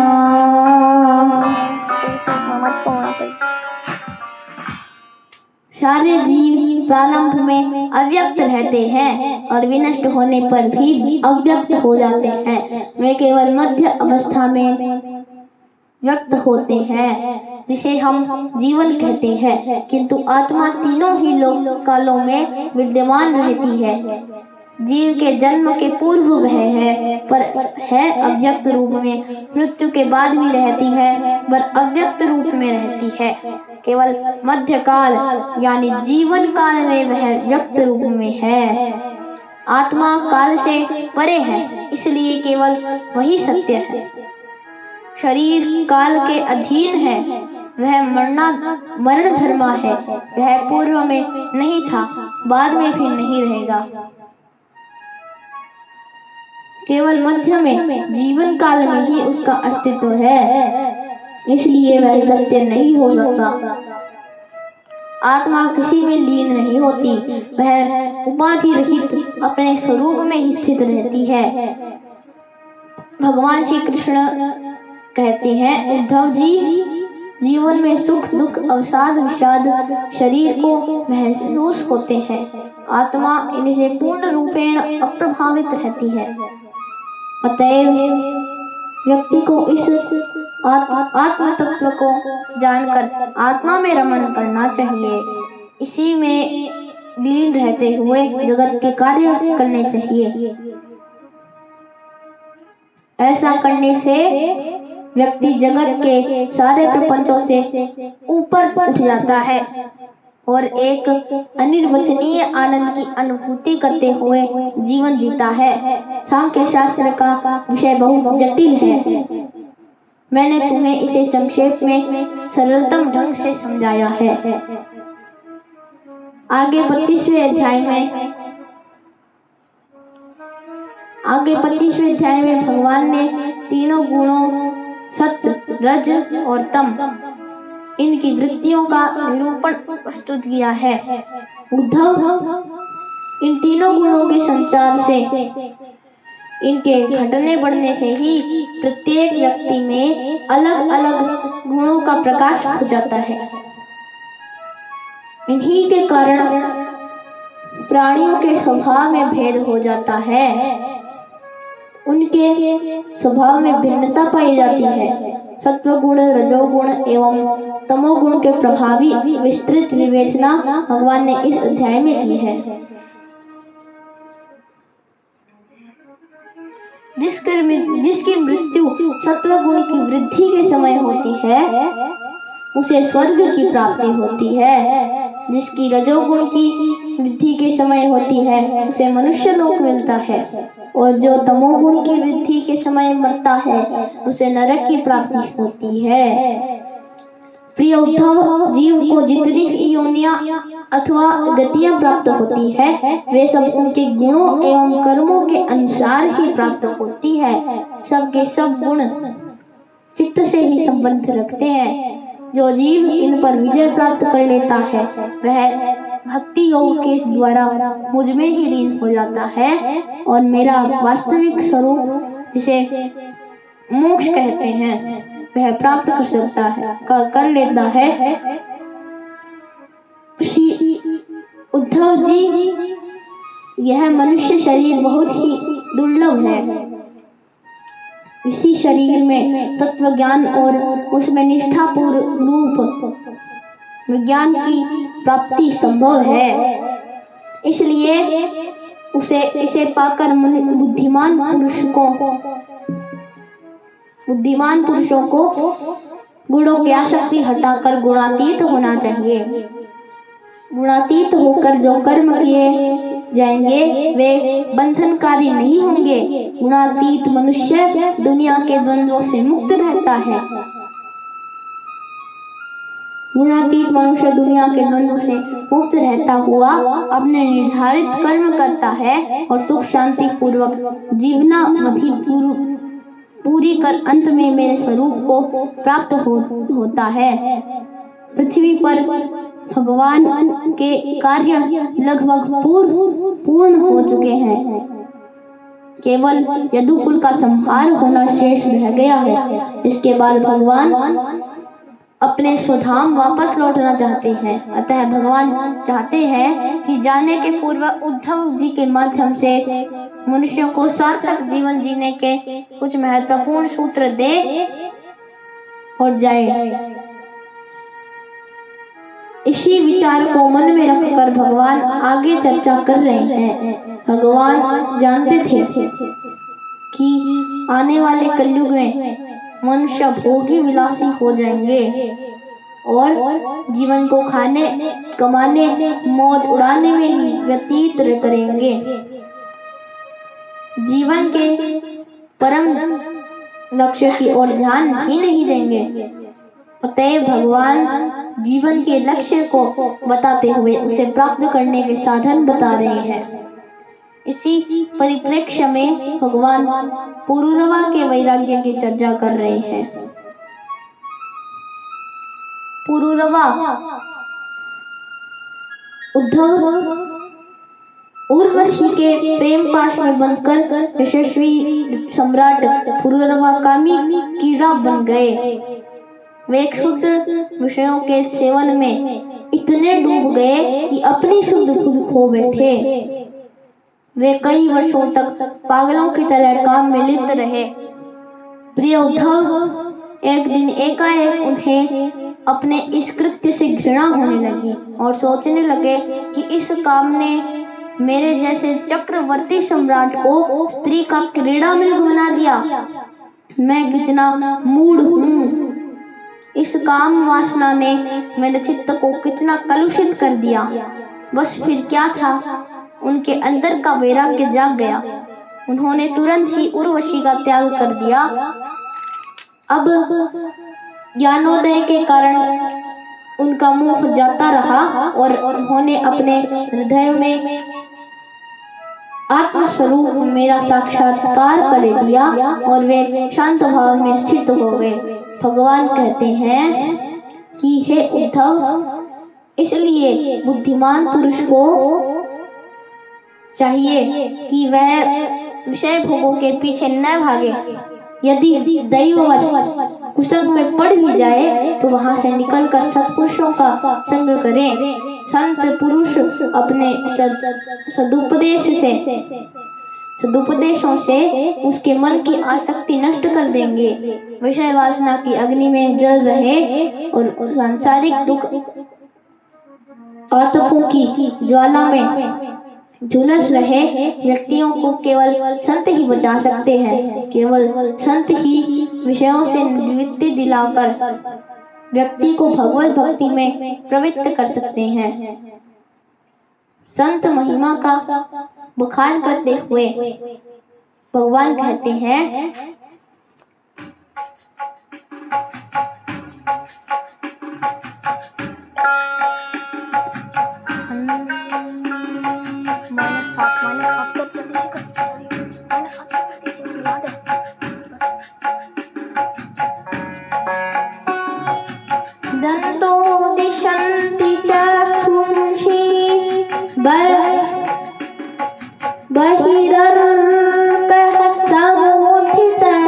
सारे जीव प्रारंभ में अव्यक्त रहते हैं और विनष्ट होने पर भी अव्यक्त हो जाते हैं। वे केवल मध्य अवस्था में व्यक्त होते हैं, जिसे हम जीवन कहते हैं। किंतु आत्मा तीनों ही कालों में विद्यमान रहती है। जीव के जन्म के पूर्व वह है, पर है अव्यक्त रूप में। मृत्यु के बाद भी रहती है, पर अव्यक्त रूप में रहती है। केवल मध्यकाल यानी जीवन काल में वह व्यक्त रूप में है। आत्मा काल से परे है, इसलिए केवल वही सत्य है। शरीर काल के अधीन है, वह मरण धर्मा है। वह पूर्व में नहीं था, बाद में भी नहीं रहेगा। केवल मध्य में जीवन काल में ही उसका अस्तित्व है, इसलिए वह सत्य नहीं हो सकता। आत्मा किसी में लीन नहीं होती, वह उपाधि रहित अपने स्वरूप में ही स्थित रहती है। भगवान श्री कृष्ण कहते हैं, उद्धव जी, जीवन में सुख दुख अवसाद विषाद शरीर को महसूस होते हैं। आत्मा इनसे पूर्ण रूपेण अप्रभावित रहती है। अतएव व्यक्ति को इस आत्म तत्व को जानकर आत्मा में रमण करना चाहिए। इसी में लीन रहते हुए जगत के कार्य करने चाहिए। ऐसा करने से व्यक्ति जगत के सारे प्रपंचों से ऊपर उठ जाता है और एक अनिर्वचनीय आनंद की अनुभूति करते हुए जीवन जीता है। सांख्य शास्त्र का विषय बहुत जटिल है। मैंने तुम्हें इसे संक्षेप में सरलतम ढंग से समझाया है। आगे 25वें अध्याय में भगवान ने तीनों गुणों सत्य, रज और तम, इनकी वृत्तियों का निरूपण प्रस्तुत किया है। उद्धव, इन तीनों गुणों के संचार से, इनके घटने बढ़ने से ही प्रत्येक व्यक्ति में अलग अलग गुणों का प्रकाश हो जाता है। इन्हीं के कारण प्राणियों के स्वभाव में भेद हो जाता है, उनके स्वभाव में भिन्नता पाई जाती है। सत्वगुण, रजोगुण एवं तमोगुण के प्रभावी विस्तृत विवेचना भगवान ने इस अध्याय में की है। जिसकी मृत्यु सत्वगुण की वृद्धि के समय होती है उसे स्वर्ग की प्राप्ति होती है। जिसकी रजोगुण की वृद्धि के समय होती है उसे मनुष्य लोक मिलता है, और जो तमोगुण की वृद्धि के समय मरता है उसे नरक की प्राप्ति होती है। प्रिय उद्धव, जीव को जितनी योनियां अथवा गतियां प्राप्त होती है वे सब उनके गुणों एवं कर्मों के अनुसार ही प्राप्त होती है। सबके सब गुण चित्त से ही संबंध रखते हैं। जो जीव इन पर विजय प्राप्त कर लेता है वह भक्ति योग के द्वारा मुझ में ही लीन हो जाता है और मेरा वास्तविक स्वरूप, जिसे मोक्ष कहते हैं, वह प्राप्त कर सकता है, कर लेता है। श्री उद्धव जी, यह मनुष्य शरीर बहुत ही दुर्लभ है। इसी शरीर में तत्व ज्ञान और उसमें निष्ठापूर्ण रूप विज्ञान की प्राप्ति संभव है। इसलिए इसे पाकर बुद्धिमान पुरुषों को गुणों की आसक्ति हटाकर गुणातीत होना चाहिए। गुणातीत होकर जो कर्म किए जाएंगे वे बंधनकारी नहीं होंगे। गुणातीत मनुष्य दुनिया के द्वंद्वों से मुक्त रहता है। गुणातीत मनुष्य दुनिया के द्वंद्व से मुक्त रहता हुआ अपने निर्धारित कर्म करता है और सुख शांति पूर्वक जीवना मधि पूरी कर अंत में मेरे स्वरूप को प्राप्त होता है। पृथ्वी पर भगवान के कार्य लगभग पूर्ण हो चुके हैं। केवल यदुकुल का संहार होना शेष रह गया है। इसके बाद भगवान अपने स्वधाम वापस लौटना चाहते हैं। अतः भगवान चाहते हैं कि जाने के पूर्व उद्धव जी के माध्यम से मनुष्यों को सार्थक जीवन जीने के कुछ महत्वपूर्ण सूत्र दे और जाए। इसी विचार को मन में रखकर भगवान आगे चर्चा कर रहे हैं। भगवान जानते थे कि आने वाले कलयुग में मनुष्य भोगी विलासी हो जाएंगे और जीवन को खाने, कमाने, मौज उड़ाने में ही व्यतीत करेंगे। जीवन के परम लक्ष्य की ओर ध्यान ही नहीं देंगे। अतएव भगवान जीवन के लक्ष्य को बताते हुए उसे प्राप्त करने के साधन बता रहे हैं। इसी परिप्रेक्ष्य में भगवान पुरुरवा के वैराग्य की चर्चा कर रहे हैं। पुरुरवा उद्धव उर्वशी के प्रेम पाश में बंधकर यशस्वी सम्राट पुरुरवा कामी कीड़ा बन गए। वे क्षुद्र विषयों के सेवन में इतने डूब गए कि अपनी शुद्ध खुद खो बैठे। वे कई वर्षों तक पागलों की तरह काम में लिप्त रहे। प्रिय उद्धव, एक दिन एकाएक उन्हें अपने इस कृत्य से घृणा होने लगी और सोचने लगे कि इस काम ने मेरे जैसे चक्रवर्ती सम्राट को स्त्री का क्रीड़ा मृग बना दिया। मैं कितना मूढ़ हूँ। इस काम वासना ने मेरे चित्त को कितना कलुषित कर दिया। बस फिर क्या था, उनके अंदर का वैराग्य जाग गया। उन्होंने तुरंत ही उर्वशी का त्याग कर दिया। अब ज्ञानोदय के कारण उनका मोह जाता रहा और उन्होंने अपने हृदय में आत्मस्वरूप मेरा साक्षात्कार कर लिया और वे शांत भाव में स्थित हो गए। भगवान कहते हैं कि हे उद्धव, इसलिए बुद्धिमान पुरुष को चाहिए कि वह विषय भोगों के पीछे न भागे। यदि दैववश कुसंग में पड़ भी जाए तो वहां से निकलकर सत्पुरुषों का संग करें। संत पुरुष अपने सदुपदेशों से उसके मन की आसक्ति नष्ट कर देंगे। विषय वासना की अग्नि में जल रहे और सांसारिक दुख आतपों की ज्वाला में झुलस रहे व्यक्तियों को केवल संत ही बचा सकते हैं। केवल संत ही विषयों से निवृत्ति दिलाकर व्यक्ति को भगवत भक्ति में प्रवृत्त कर सकते हैं। संत महिमा का बखान करते हुए भगवान कहते हैं, दंतो दिशन्ति चक्षुंषि बहिरर्कः समुत्थितः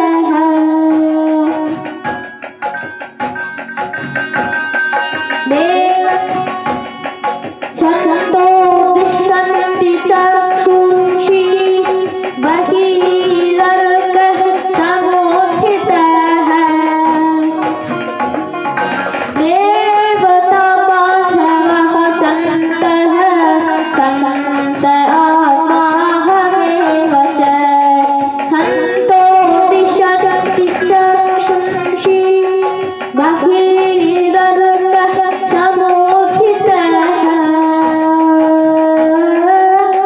छन्दो दिशन्ति चक्षुंषि बहिरर्कः समुत्थितः देवता बान्धवः सन्तः सन्त आत्मा हमेव च हन्तो दिशन्ति चक्षुंषि बहिरर्कः समुत्थितः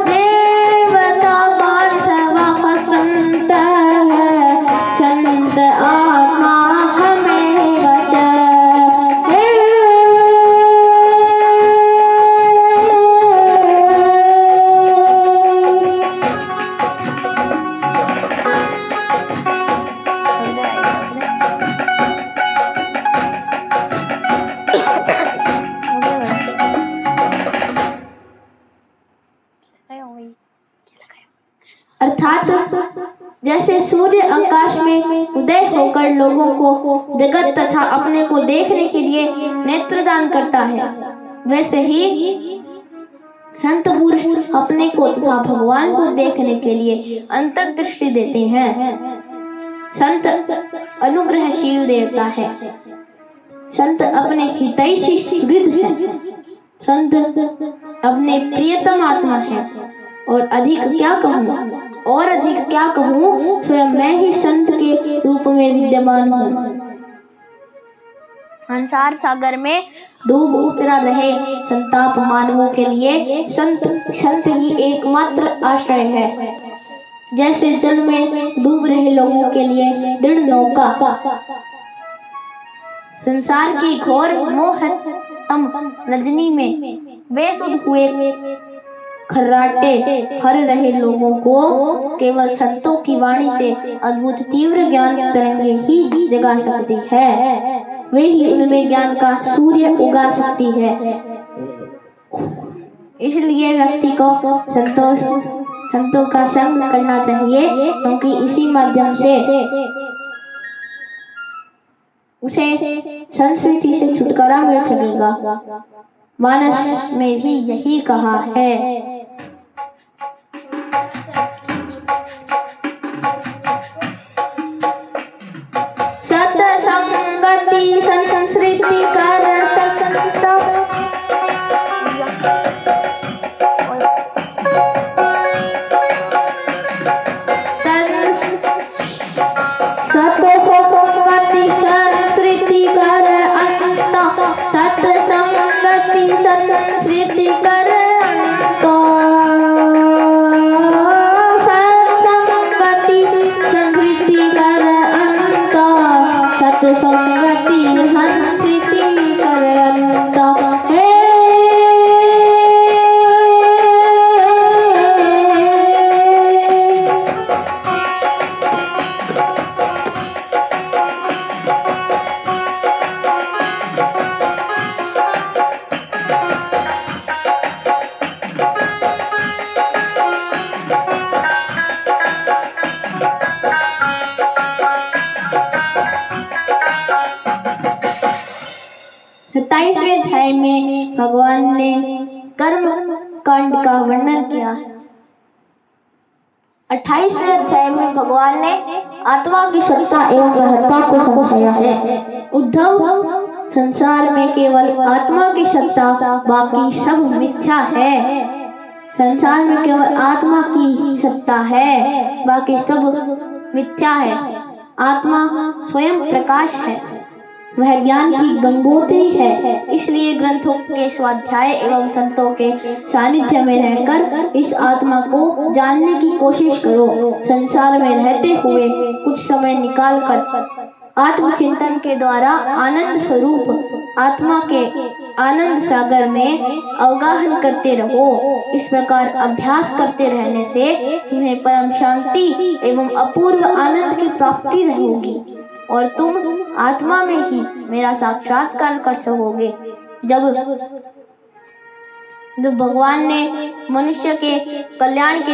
देवता बान्धवः सन्तः सन्त आत्मा हमेव च। अर्थात जैसे सूर्य आकाश में उदय होकर लोगों को जगत तथा अपने को देखने के लिए नेत्रदान करता है, वैसे ही संत पुरुष अपने को तथा भगवान को देखने के लिए अंतर्दृष्टि देते हैं। संत अनुग्रहशील देवता है। संत अपने हितैषी सुहृद है। संत अपने प्रियतम आत्मा है। और अधिक क्या कहूँ, स्वयं मैं ही संत के रूप में विद्यमान हूँ। संसार सागर में डूब उतरा रहे संताप मानवों के लिए संत ही एकमात्र आश्रय है। जैसे जल में डूब रहे लोगों के लिए दृढ़ नौका, संसार की घोर मोहतम रजनी में बेसुध हुए खर्राटे हर रहे लोगों को केवल संतों की वाणी से अद्भुत तीव्र ज्ञान तरंगे ही जगा सकती है। वे ही उनमें ज्ञान का सूर्य उगा सकती है। इसलिए व्यक्ति को संतों का संग करना चाहिए, क्योंकि इसी माध्यम से उसे संस्कृति से छुटकारा मिल सकेगा। मानस में भी यही कहा है। सत्संगति संस्कृति कर संत 27वें अध्याय में भगवान ने कर्म कांड का वर्णन किया। 28वें अध्याय में भगवान ने आत्मा की सत्ता एवं महत्ता को समझाया है। उद्धव, संसार में केवल आत्मा की सत्ता, बाकी सब मिथ्या है। संसार में केवल आत्मा की सत्ता है, बाकी सब मिथ्या है। आत्मा स्वयं प्रकाश है, वह ज्ञान की गंगोत्री है। इसलिए ग्रंथों के स्वाध्याय एवं संतों के सानिध्य में रहकर इस आत्मा को जानने की कोशिश करो। संसार में रहते हुए कुछ समय निकालकर आत्मचिंतन के द्वारा आनंद स्वरूप आत्मा के आनंद सागर में अवगाहन करते रहो। इस प्रकार अभ्यास करते रहने से तुम्हें परम शांति एवं अपूर्व आनंद की प्राप्ति होगी और तुम आत्मा में ही मेरा साक्षात्कार कर सकोगे। जब भगवान ने मनुष्य के कल्याण के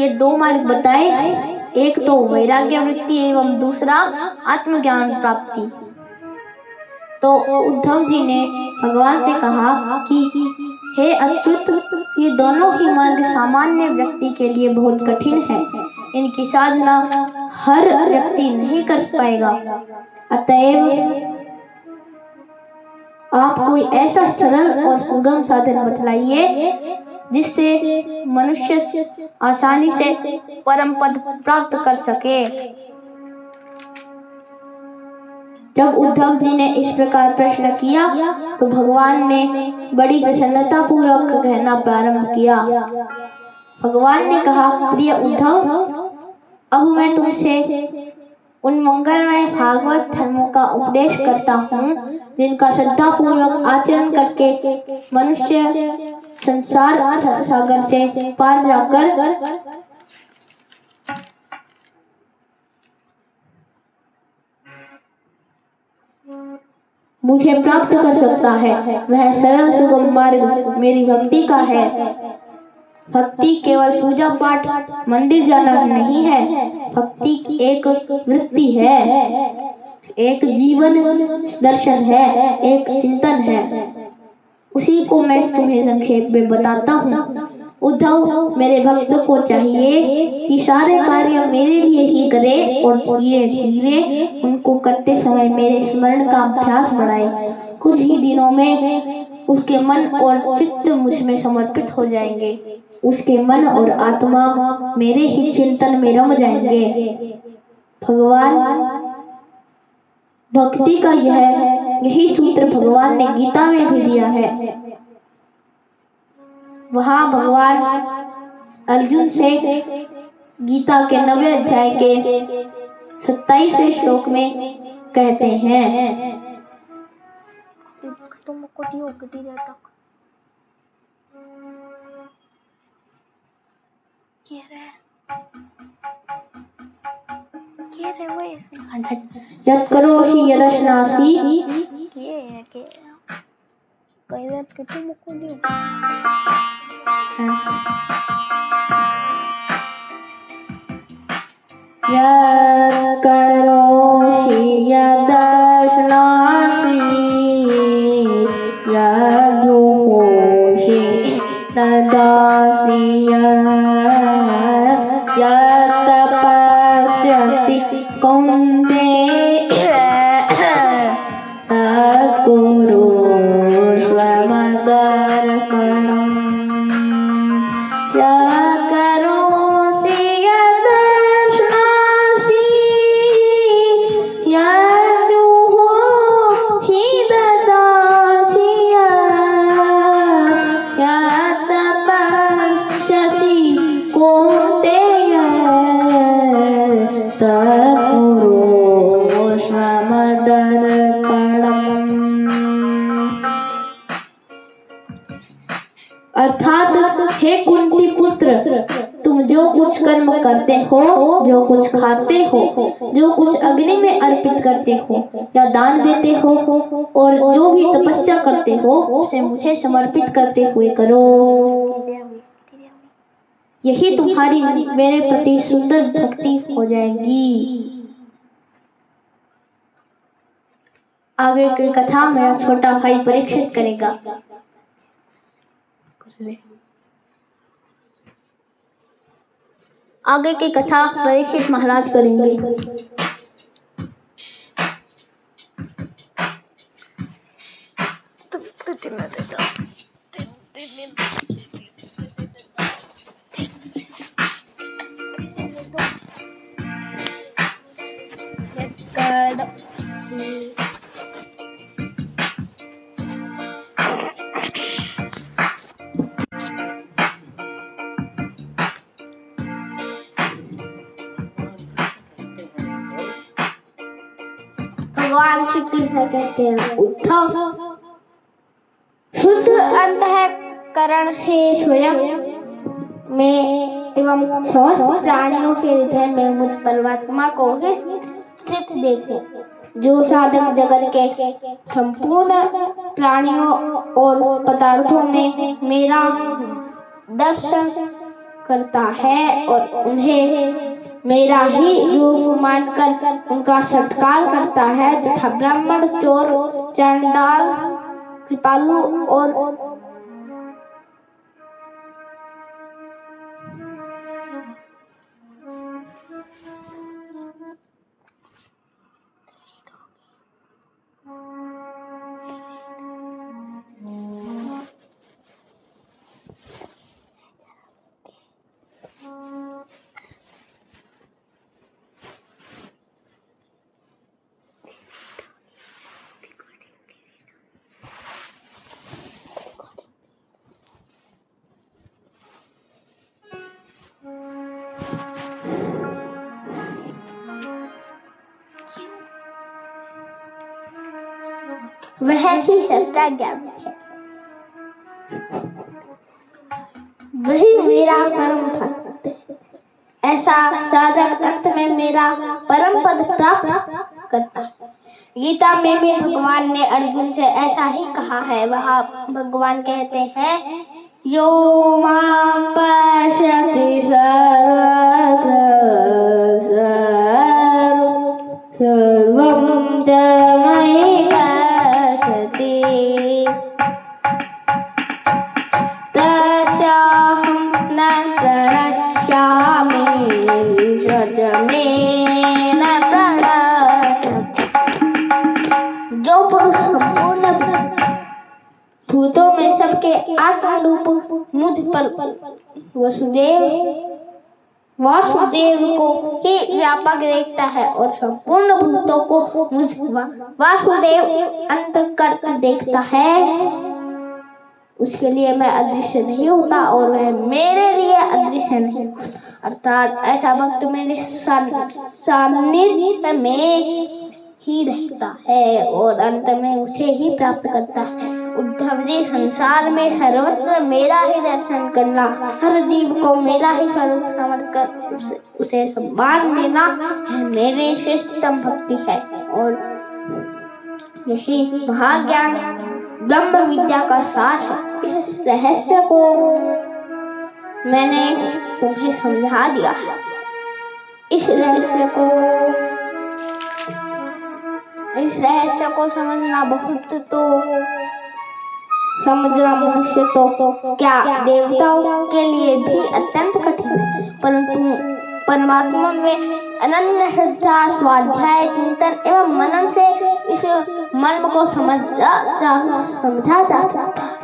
ये दो मार्ग बताए, एक तो वैराग्य वृत्ति एवं दूसरा आत्मज्ञान प्राप्ति, तो उद्धव जी ने भगवान से कहा कि हे अच्युत, ये दोनों ही मार्ग सामान्य व्यक्ति के लिए बहुत कठिन है। इनकी साधना हर व्यक्ति नहीं कर पाएगा। अतएव आप कोई ऐसा सरल और सुगम साधन बतलाइए जिससे मनुष्य आसानी से परम पद प्राप्त कर सके। जब उद्धव जी ने इस प्रकार प्रश्न किया तो भगवान ने बड़ी प्रसन्नता पूर्वक कहना प्रारंभ किया। भगवान ने कहा, प्रिय उद्धव, अब मैं तुमसे उन मंगलमय भागवत धर्मों का उपदेश करता हूँ जिनका श्रद्धा पूर्वक आचरण करके मनुष्य संसार सागर से पार जाकर मुझे प्राप्त कर सकता है। वह सरल सुगम मार्ग मेरी भक्ति का है। भक्ति केवल पूजा पाठ मंदिर जाना नहीं है, भक्ति एक वृत्ति है, एक जीवन दर्शन है, एक चिंतन है। उसी को मैं तुम्हें संक्षेप में बताता हूँ। उद्धव, मेरे भक्तों को चाहिए कि सारे कार्य मेरे लिए ही करे और धीरे धीरे उनको करते समय मेरे स्मरण का अभ्यास बढ़ाए। कुछ ही दिनों में उसके मन और चित्त मुझ में समर्पित हो जाएंगे। उसके मन और आत्मा मेरे ही चिंतन में रम जाएंगे। भगवान भक्ति का यही सूत्र भगवान ने गीता में भी दिया है। वहाँ भगवान अर्जुन से गीता के 9वें अध्याय के 27वें श्लोक में कहते हैं, तुमको दियो गति जाता क्या रे वो इसमें यत् करोषि यदश्नासि के कहत के तुमको दियो यत् करोषि यदश्नासि यद्जुहोषि तदासि यत् तपस्यसि कौन्तेय तत्कुरु स्वमदर्पणम्। यत् करोषि यदश्नासि यद्जुहोषि तदासि यत् तपस्यसि कौन्तेय तत्कुरु स्वमदर्पणम्। अर्थात हे कुंती पुत्र, तुम जो कुछ कर्म करते हो, जो कुछ खाते हो, जो कुछ अग्नि में अर्पित करते हो या दान देते हो और जो भी तपस्या करते हो उसे मुझे समर्पित करते हुए करो। यही तुम्हारी मेरे प्रति सुंदर भक्ति हो जाएगी। आगे की कथा मेरा छोटा भाई परीक्षित करेगा। आगे की कथा परीक्षित महाराज करेंगे। भगवान श्री कृष्ण कहते हैं, उद्धव शुद्ध अंतःकरण से स्वयं में एवं समस्त प्राणियों के हृदय में मुझ परमात्मा को ही स्थित देखो। जो साधक जगत के संपूर्ण प्राणियों और पदार्थों में मेरा दर्शन करता है और उन्हें मेरा ही रूप मानकर उनका सत्कार करता है तथा ब्राह्मण, चोर, चंडाल, कृपालु और वह ही सच्चा ज्ञान है। वही मेरा परम भक्त है। ऐसा साधक अंत में मेरा परम पद प्राप्त करता है। गीता में भी भगवान ने अर्जुन से ऐसा ही कहा है। वहाँ भगवान कहते हैं, यो मां पश्यति सर्वत्र सर्वं च मयि पश्यति तस्याहं न प्रणश्यामि स च मे न प्रणश्यति। जो पुरुष संपूर्ण भूतों में सबके आत्मरूप मुझ पर वासुदेव को ही व्यापक देखता है और संपूर्ण भूतों को मुझ वासुदेव अंतर्गत देखता है, उसके लिए मैं अदृश्य नहीं होता और वह मेरे लिए अदृश्य नहीं। अर्थात ऐसा भक्त मेरे सान्निध्य में ही रहता है और अंत में उसे ही प्राप्त करता है। उद्धव जी, संसार में सर्वत्र मेरा ही दर्शन करना, हर जीव को मेरा ही स्वरूप समझकर उसे सम्मान देना मेरी श्रेष्ठतम भक्ति है और यही महाज्ञान ब्रह्म विद्या का सार है। इस रहस्य को मैंने तुम्हें समझा दिया है। इस रहस्य को समझना मनुष्य तो क्या देवताओं के लिए भी अत्यंत कठिन है, परंतु परमात्मा में अनन्य श्रद्धा, स्वाध्याय, चिंतन एवं मनन से इस मर्म को समझा जा सकता है।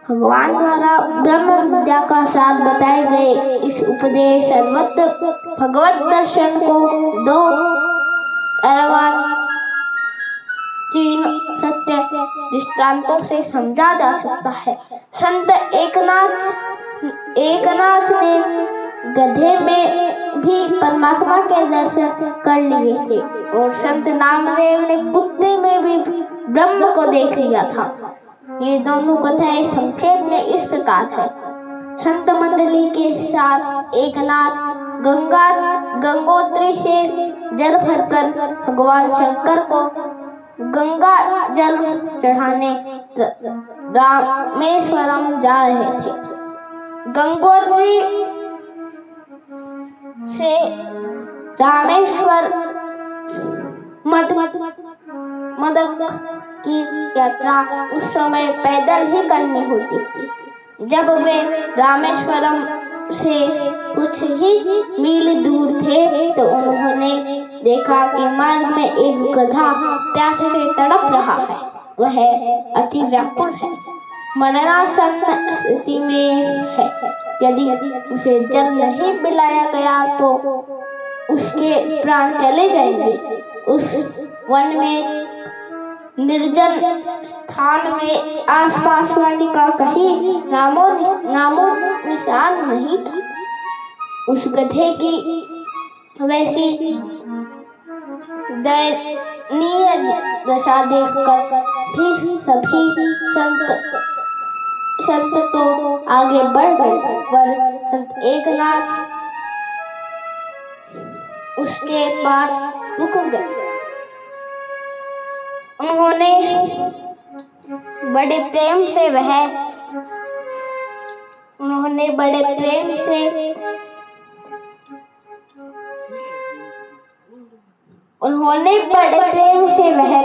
भगवान द्वारा ब्रह्म विद्या का सार बताए गए इस उपदेश सर्वत्र भगवत दर्शन को दो अर्वाचीन सत्य दृष्टांतों से समझा जा सकता है। संत एकनाथ ने गधे में भी परमात्मा के दर्शन कर लिए थे और संत नामदेव ने कुत्ते में भी ब्रह्म को देख लिया था। ये दोनों कथाएं संक्षेप में इस प्रकार है। संत मंडली के साथ एकनाथ गंगोत्री से जल भरकर भगवान शंकर को गंगा जल चढ़ाने रामेश्वरम जा रहे थे। गंगोत्री से रामेश्वर मदक की यात्रा उस समय पैदल ही करनी होती थी। जब वे रामेश्वरम से कुछ ही मील दूर थे तो उन्होंने देखा कि मार्ग में एक गधा प्यास से तड़प रहा है। वह अति व्याकुल है, मरणासन्न स्थिति में है। यदि उसे जल नहीं पिलाया गया तो उसके प्राण चले जाएंगे। उस वन में निर्जन स्थान में आसपास वाटी का कहीं नामो निशान नहीं था। उस गधे की वैसी दयनीय दशा देखकर भी सभी संत तो आगे बढ़ गए, पर संत एकनाथ उसके पास रुक गए। उन्होंने बड़े प्रेम से वह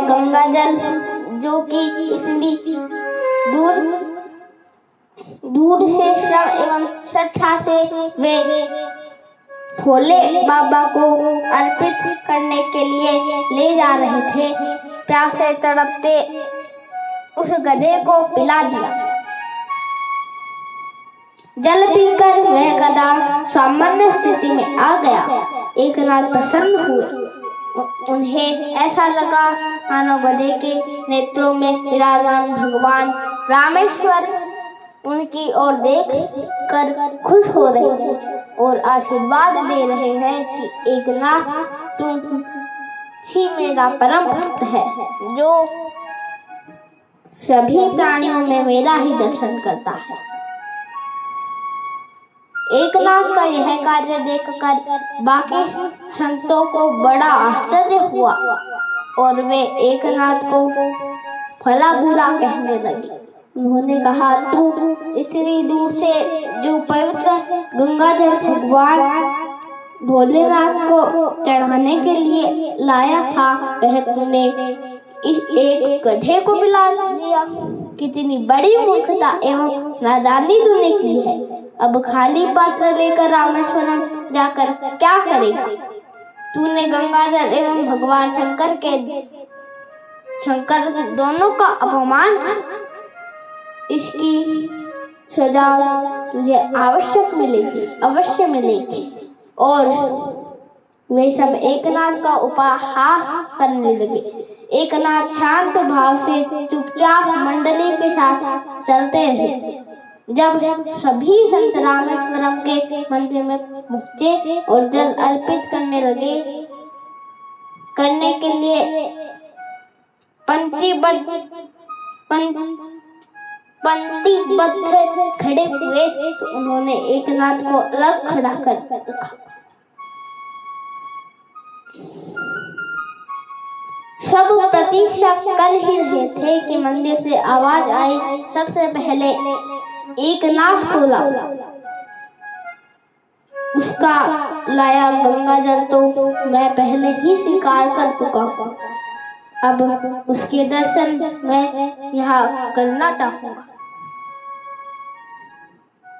गंगा जल, जो कि इतनी दूर से श्रम एवं श्रद्धा से वे भोले बाबा को अर्पित करने के लिए ले जा रहे थे, प्यास से तड़पते उस गधे को पिला दिया। जल पीकर वह गधा सामान्य स्थिति में आ गया। एकनाथ प्रसन्न हुए। उन्हें ऐसा लगा मानो गधे के नेत्रों में विराजमान भगवान रामेश्वर उनकी ओर देख कर खुश हो रहे हैं और आशीर्वाद दे रहे हैं कि एकनाथ तुम ही मेरा परम भक्त है, जो सभी प्राणियों में मेरा ही दर्शन करता है। एकनाथ का यह कार्य देखकर बाकी संतों को बड़ा आश्चर्य हुआ और वे एकनाथ को भला बुरा कहने लगे। उन्होंने कहा, तू इतनी दूर से जो पवित्र गंगा जल भगवान भोलेनाथ को चढ़ाने के लिए लाया था, वह तुमने एक गधे को पिला दिया। कितनी बड़ी मूर्खता एवं नादानी तूने की है। अब खाली पात्र लेकर रामेश्वरम जाकर क्या करेगा? तूने गंगा जल एवं भगवान शंकर दोनों का अपमान किया। इसकी सजा तुझे अवश्य मिलेगी। और वे सब एकनाथ का उपहास करने लगे। एकनाथ शांत भाव से चुपचाप मंडली के साथ चलते रहे। जब सभी संत रामेश्वरम के मंदिर में पहुंचे और जल अर्पित करने के लिए पंक्तिबद्ध खड़े हुए तो उन्होंने एकनाथ को अलग खड़ा कर रखा। सब प्रतीक्षा कर ही रहे थे कि मंदिर से आवाज आई। सबसे पहले एकनाथ खोला। उसका लाया गंगा जल तो मैं पहले ही स्वीकार कर चुका हूँ। अब उसके दर्शन मैं यहाँ करना चाहूँगा,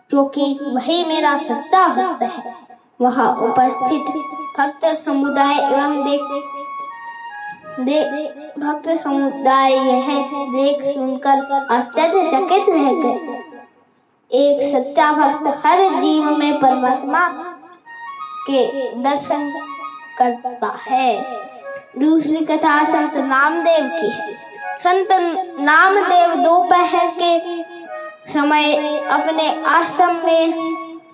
क्योंकि वही मेरा सच्चा भक्त है। वहाँ उपस्थित भक्त समुदाय यह देख सुनकर आश्चर्यचकित रह गए। एक सच्चा भक्त हर जीव में परमात्मा के दर्शन करता है। दूसरी कथा संत नामदेव की है। संत नामदेव दोपहर के समय अपने आश्रम में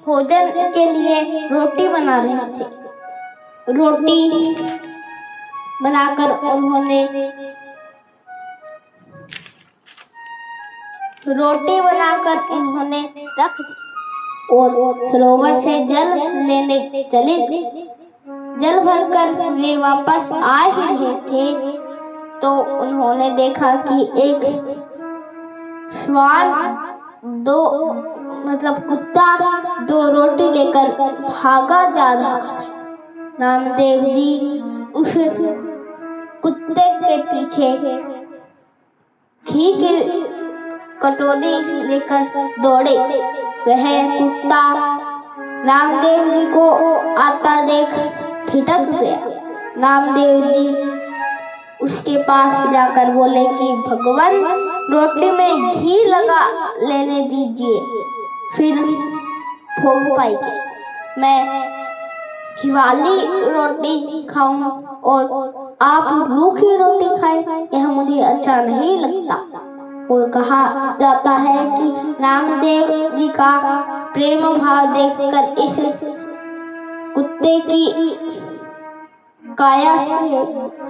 भोजन के लिए रोटी बना रहे थे। रोटी बनाकर उन्होंने रख दी और सरोवर से जल लेने चले गए। जल भरकर वे वापस आ ही रहे थे तो उन्होंने देखा कि एक श्वान कुत्ता दो रोटी लेकर भागा जा रहा था। नामदेव जी उस कुत्ते के पीछे घी की कटोरी लेकर दौड़े। वह कुत्ता नामदेव जी को आता देख ठिठक गया। नामदेव जी उसके पास जाकर बोले कि भगवान, रोटी में घी लगा लेने दीजिए, फिर भोग पाएंगे। मैं घी वाली रोटी खाऊं और आप रूखी रोटी खाएं, यह मुझे अच्छा नहीं लगता। और कहा जाता है कि नामदेव जी का प्रेम भाव देखकर इस कुत्ते की काया से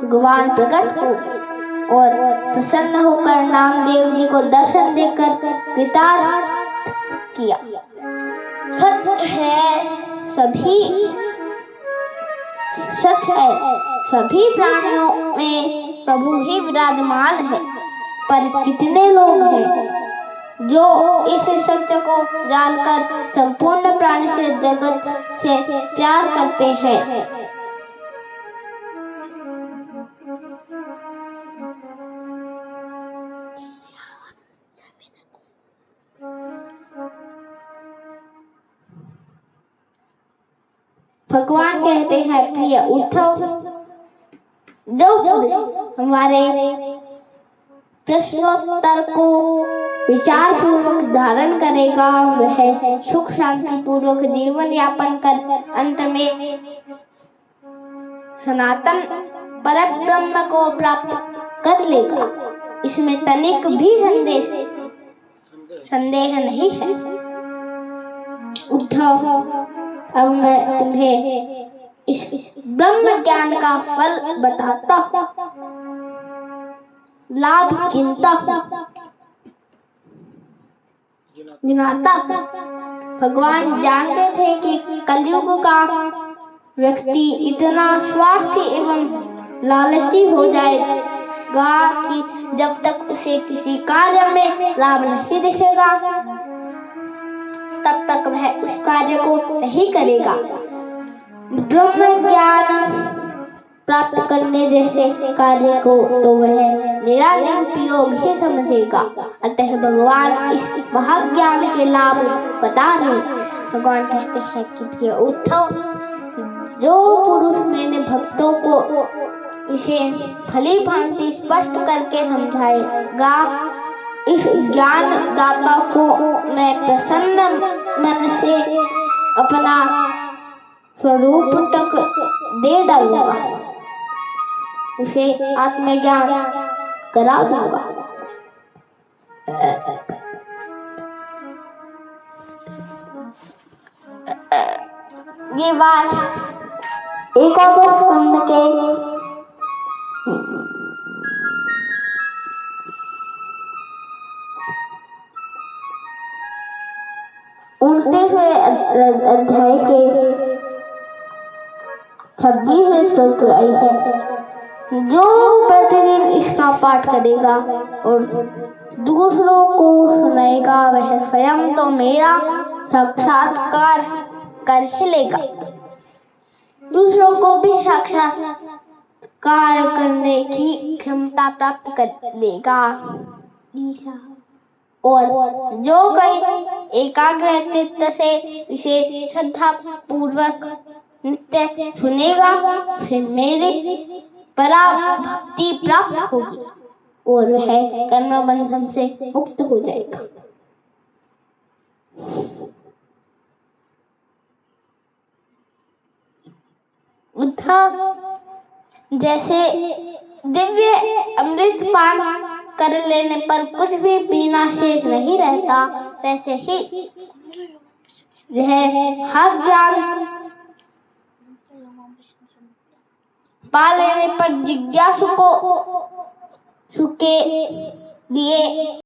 भगवान प्रकट हो और प्रसन्न होकर नामदेव जी को दर्शन देकर कृतार्थ किया। सच है सभी प्राणियों में प्रभु ही विराजमान है, पर कितने लोग हैं जो इस सत्य को जानकर संपूर्ण प्राणी से जगत से प्यार करते हैं। भगवान कहते हैं, प्रिय उद्धव, जो पुरुष हमारे प्रश्नोत्तर को विचार पूर्वक धारण करेगा, वह सुख शांति पूर्वक जीवन यापन कर अंत में सनातन परब्रह्म को प्राप्त कर लेगा। इसमें तनिक भी संदेह नहीं है। उद्धव, अब मैं तुम्हें इस ब्रह्म ज्ञान का फल बताता, लाभ गिनाता। भगवान जानते थे कि कलयुग का व्यक्ति इतना स्वार्थी एवं लालची हो जाएगा कि जब तक उसे किसी कार्य में लाभ नहीं दिखेगा, तब तक वह उस कार्य को नहीं करेगा। ब्रह्म ज्ञान प्राप्त करने जैसे कार्य को तो वह निरुपयोग ही समझेगा। अतः भगवान इस महाज्ञान के लाभ बता रहे। भगवान कहते हैं कि प्रिय उद्धव, जो पुरुष मैंने भक्तों को इसे भली भांति स्पष्ट करके समझाएगा, इस ज्ञान दाता को मैं प्रसन्न मन से अपना स्वरूप तक दे डालूंगा, उसे आत्मज्ञान करा दूंगा। ये बात एकादश स्कंद के 29वें अध्याय के 26वें श्लोक में आई है। जो प्रतिदिन इसका पाठ करेगा और दूसरों को सुनाएगा, वह स्वयं तो मेरा साक्षात्कार कर ही लेगा, दूसरों को भी साक्षात्कार करने की क्षमता प्राप्त कर लेगा। और जो कोई एकाग्र चित्त से इसे श्रद्धा पूर्वक नित्य सुनेगा, उसे मेरी पराभक्ति प्राप्त होगी और वह कर्म बंधन से मुक्त हो जाएगा। उद्धव, जैसे दिव्य अमृत पान कर लेने पर कुछ भी पीना शेष नहीं रहता, वैसे ही यह हर ज्ञान पा लेने पर जिज्ञासु के लिए